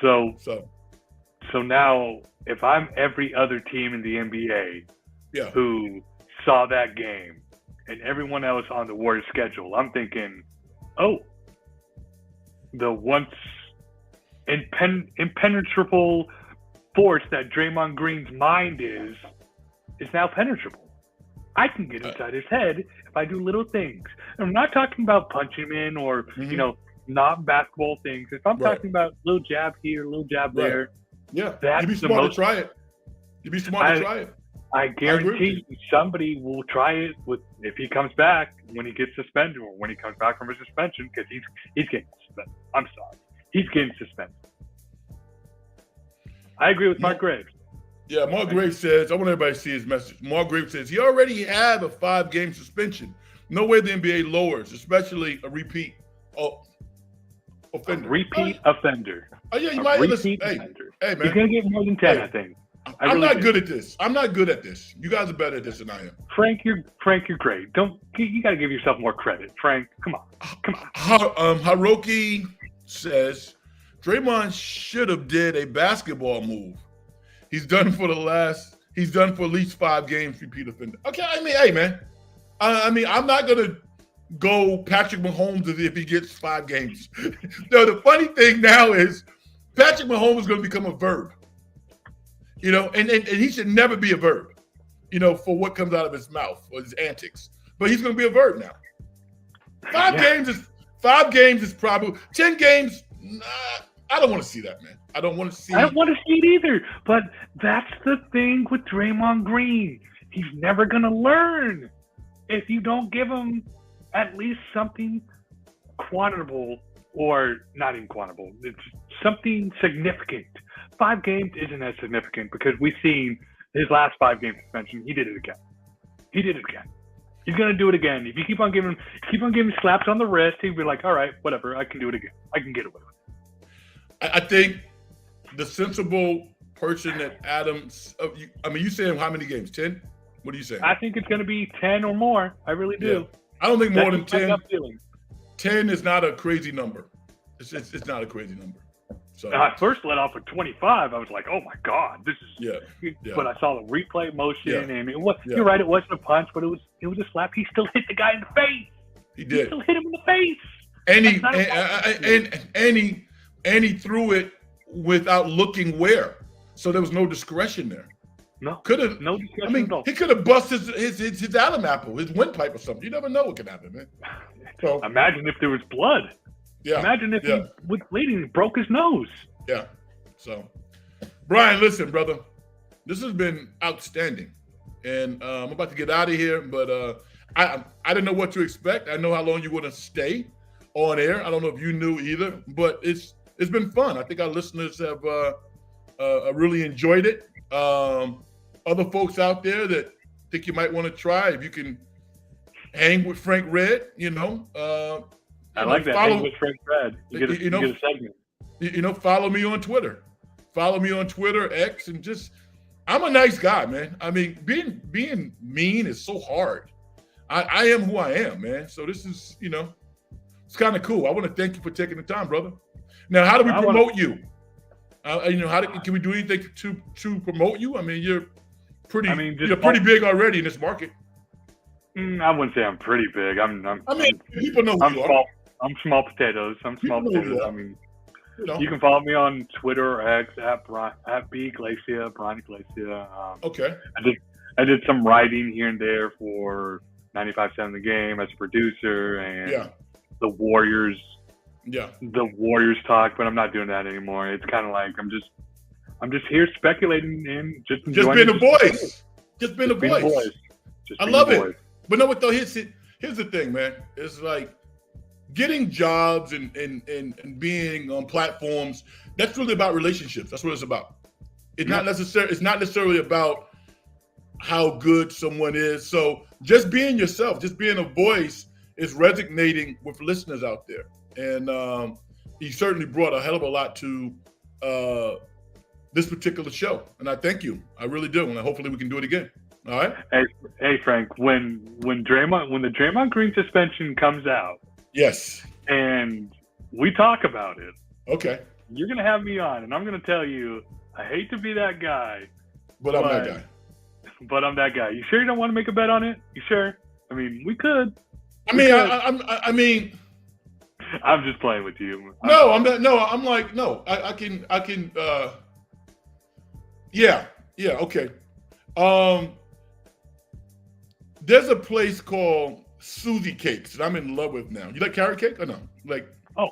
Speaker 2: So now, if I'm every other team in the NBA who saw that game and everyone else on the Warriors schedule, I'm thinking, oh, the once impenetrable force that Draymond Green's mind is now penetrable. I can get inside his head if I do little things. And I'm not talking about punching him in or, not basketball things. If I'm talking about little jab here, little jab there.
Speaker 1: Yeah, you'd be smart to try it. You'd be smart to try it.
Speaker 2: I guarantee somebody will try it if he comes back when he gets suspended or when he comes back from a suspension, because he's getting suspended. I'm sorry. He's getting suspended. I agree with Mark Graves.
Speaker 1: Yeah, Mark Graves says, I want everybody to see his message. Mark Graves says he already had a 5-game suspension. No way the NBA lowers, especially a repeat offender.
Speaker 2: Offender.
Speaker 1: Oh, yeah, you might listen. Hey, man.
Speaker 2: He's going to get more than 10, I think.
Speaker 1: I'm not good at this. I'm not good at this. You guys are better at this than I am.
Speaker 2: Frank, you're great. You got to give yourself more credit. Frank, come on.
Speaker 1: Haruki says, Draymond should have did a basketball move. He's done for at least 5 games, repeat offender. Okay, hey, man. I'm not going to go Patrick Mahomes as if he gets 5 games. No, the funny thing now is Patrick Mahomes is going to become a verb. And he should never be a verb, for what comes out of his mouth or his antics. But he's going to be a verb now. 5 games is probably 10 games. Nah, I don't want to see that, man. I don't want to see
Speaker 2: it either. But that's the thing with Draymond Green. He's never going to learn if you don't give him at least something quantitable, or not even quantitable. It's something significant. 5 games isn't as significant because we've seen his last 5-game suspension. He did it again. He's going to do it again. If you keep on giving slaps on the wrist, he'll be like, all right, whatever. I can do it again. I can get away with it.
Speaker 1: I think the sensible person that Adams, you saying how many games? 10? What are you saying?
Speaker 2: I think it's going to be 10 or more. I really do.
Speaker 1: Yeah. I don't think more than 10. 10 is not a crazy number. It's not a crazy number. So
Speaker 2: I first let off at 25. I was like, oh my God, this is.
Speaker 1: Yeah.
Speaker 2: But I saw the replay motion, and it was. Yeah. You're right. It wasn't a punch, but it was a slap. He still hit the guy in the face.
Speaker 1: He did.
Speaker 2: He still hit him in the face.
Speaker 1: And he threw it without looking where. So there was no discretion there.
Speaker 2: No discretion at all.
Speaker 1: He could have busted his Adam apple, his windpipe or something. You never know what can happen, man. So
Speaker 2: imagine if there was blood. Yeah. Imagine if he was bleeding and broke his nose.
Speaker 1: Yeah. So, Brian, listen, brother, this has been outstanding, and I'm about to get out of here. But I didn't know what to expect. I know how long you want to stay on air. I don't know if you knew either, but it's been fun. I think our listeners have really enjoyed it. Other folks out there that think you might want to try, if you can hang with Frank Red,
Speaker 2: I like that. Hang with Frank Red. You get a segment.
Speaker 1: Follow me on Twitter. Follow me on Twitter, X, and I'm a nice guy, man. I mean, being mean is so hard. I am who I am, man. So this is, it's kind of cool. I want to thank you for taking the time, brother. Now, how do we promote you? Can we do anything to promote you? I mean, you're pretty big already in this market.
Speaker 2: I wouldn't say I'm pretty big.
Speaker 1: People know who you are.
Speaker 2: I'm small potatoes. I mean, you can follow me on Twitter or X at B Glacia, Brian Glacia.
Speaker 1: Okay.
Speaker 2: I did some writing here and there for 95.7 The Game as a producer and the Warriors.
Speaker 1: Yeah.
Speaker 2: The Warriors talk, but I'm not doing that anymore. It's kind of like I'm just here speculating and just
Speaker 1: being a voice. Just being a voice. I love it. But no, what though? Here's the thing, man. It's like getting jobs and being on platforms. That's really about relationships. That's what it's about. It's not necessarily about how good someone is. So just being yourself, just being a voice, is resonating with listeners out there. And he certainly brought a hell of a lot to this particular show. And I thank you. I really do. And hopefully we can do it again. All right.
Speaker 2: Hey, Frank. When the Draymond Green suspension comes out,
Speaker 1: Yes.
Speaker 2: and we talk about it,
Speaker 1: Okay.
Speaker 2: you're gonna have me on, and I'm gonna tell you, I hate to be that guy,
Speaker 1: But I'm that guy.
Speaker 2: But I'm that guy. You sure you don't want to make a bet on it? You sure? I mean, we could.
Speaker 1: I mean,
Speaker 2: I'm just playing with you.
Speaker 1: No, I'm not. No, I'm like, no. I can. Yeah. Okay. There's a place called Susie Cakes that I'm in love with now. You like carrot cake or no? Like.
Speaker 2: Oh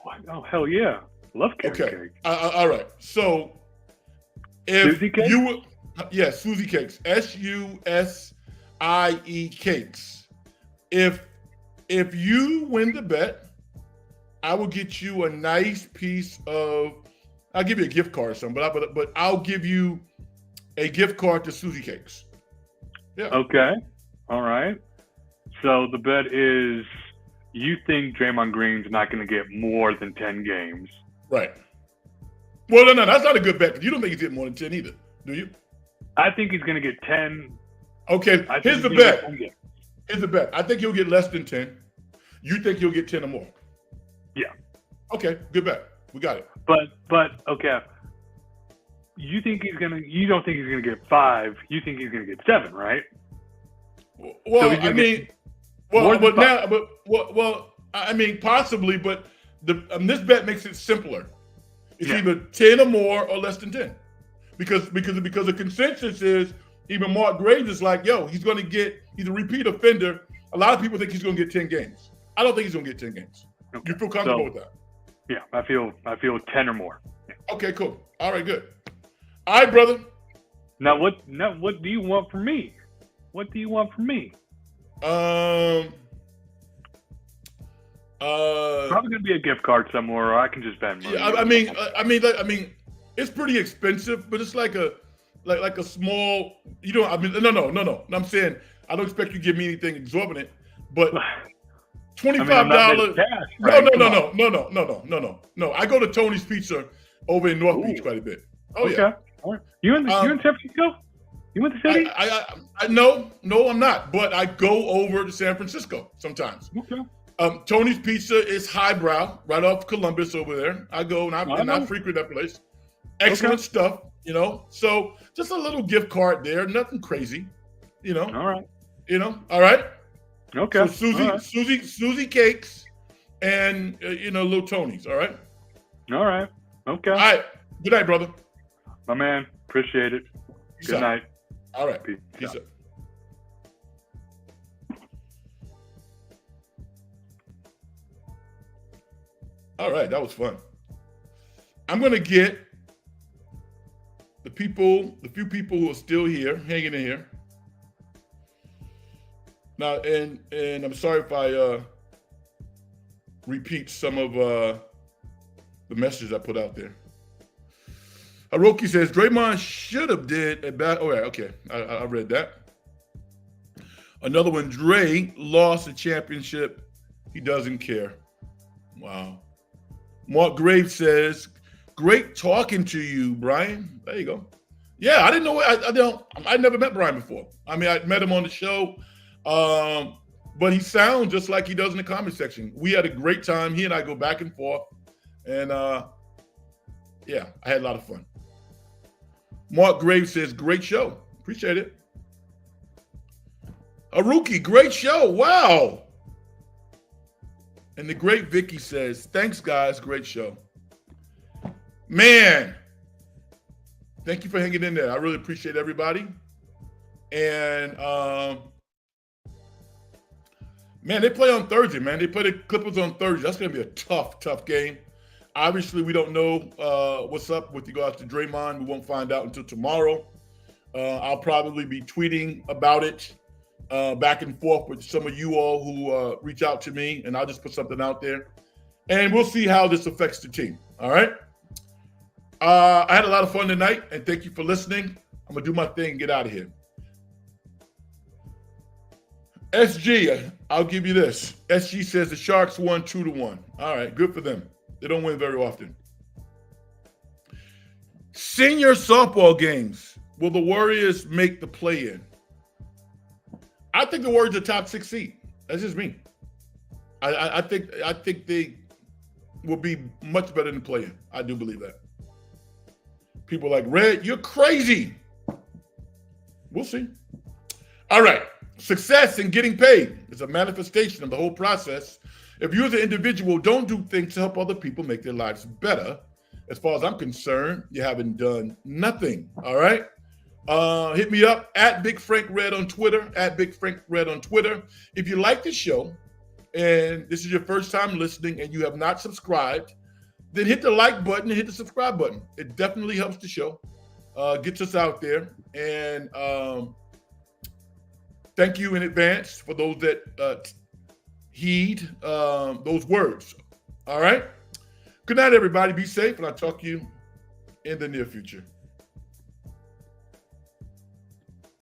Speaker 2: hell yeah, love carrot cake.
Speaker 1: All right. So if
Speaker 2: Susie Cakes?
Speaker 1: Susie Cakes, SUSIE Cakes. If you win the bet, I will get you a nice piece of. I'll give you a gift card or something, but I'll give you a gift card to Susie Cakes. Yeah.
Speaker 2: Okay. All right. So the bet is you think Draymond Green's not going to get more than 10 games.
Speaker 1: Right. Well, no, that's not a good bet. You don't think he's getting more than 10 either, do you?
Speaker 2: I think he's going to get 10.
Speaker 1: Okay, here's the bet. Here's the bet. I think he'll get less than 10. You think he'll get 10 or more?
Speaker 2: Yeah.
Speaker 1: Okay, good bet. We got it.
Speaker 2: But okay. You don't think he's gonna get 5. You think he's gonna get 7, right?
Speaker 1: Well, I mean, possibly, but this bet makes it simpler. It's either 10 or more or less than 10, because the consensus is even Mark Graves is like, yo, he's a repeat offender. A lot of people think he's going to get 10 games. I don't think he's going to get 10 games. Okay. You feel comfortable with that?
Speaker 2: Yeah, I feel 10 or more. Yeah.
Speaker 1: Okay, cool. All right, good. All right, brother.
Speaker 2: Now what do you want from me? What do you want from me?
Speaker 1: Probably
Speaker 2: gonna be a gift card somewhere, or I can just spend money.
Speaker 1: Yeah, I mean, it's pretty expensive, but it's like a small. You know, I mean, no. I'm saying I don't expect you to give me anything exorbitant, but $25. No. I go to Tony's Pizza over in North Beach quite a bit. Oh
Speaker 2: okay.
Speaker 1: Yeah.
Speaker 2: All right. You in San Francisco? You went to city?
Speaker 1: No, I'm not. But I go over to San Francisco sometimes.
Speaker 2: Okay.
Speaker 1: Tony's Pizza is highbrow, right off Columbus over there. I go and I frequent that place. Excellent stuff, you know. So just a little gift card there, nothing crazy, you know.
Speaker 2: All right.
Speaker 1: You know, all right.
Speaker 2: Okay.
Speaker 1: So Susie Cakes, and little Tony's. All right.
Speaker 2: All right. Okay.
Speaker 1: All right. Good night, brother.
Speaker 2: My man, appreciate it. Good night.
Speaker 1: All right. Peace out. All right, that was fun. I'm gonna get the few people who are still here, hanging in here. Now, and I'm sorry if I repeat some of the messages I put out there. Hiroki says Draymond should have did a bad. Oh, yeah, okay, I read that. Another one, Dre lost the championship. He doesn't care. Wow. Mark Graves says, great talking to you, Brian. There you go. Yeah, I didn't know. I never met Brian before. I mean, I met him on the show, but he sounds just like he does in the comment section. We had a great time. He and I go back and forth, and yeah, I had a lot of fun. Mark Graves says, great show. Appreciate it. Haruki, great show. Wow. And the great Vicky says, thanks, guys. Great show. Man, thank you for hanging in there. I really appreciate everybody. And, man, they play on Thursday, man. They play the Clippers on Thursday. That's going to be a tough game. Obviously, we don't know what's up with regards to Draymond. We won't find out until tomorrow. I'll probably be tweeting about it. Back and forth with some of you all who reach out to me, and I'll just put something out there. And we'll see how this affects the team, all right? I had a lot of fun tonight, and thank you for listening. I'm going to do my thing and get out of here. SG, I'll give you this. SG says the Sharks won 2-1. All right, good for them. They don't win very often. Senior softball games. Will the Warriors make the play-in? I think the Warriors are top 6 seed. That's just me. I think they will be much better than playing. I do believe that. People like, Red, you're crazy. We'll see. All right. Success in getting paid is a manifestation of the whole process. If you as an individual don't do things to help other people make their lives better, as far as I'm concerned, you haven't done nothing. All right. Hit me up at Big Frank Red on Twitter, at Big Frank Red on Twitter. If you like the show and this is your first time listening and you have not subscribed, then hit the like button and hit the subscribe button. It definitely helps the show, gets us out there. And thank you in advance for those that heed those words. All right. Good night, everybody. Be safe, and I'll talk to you in the near future.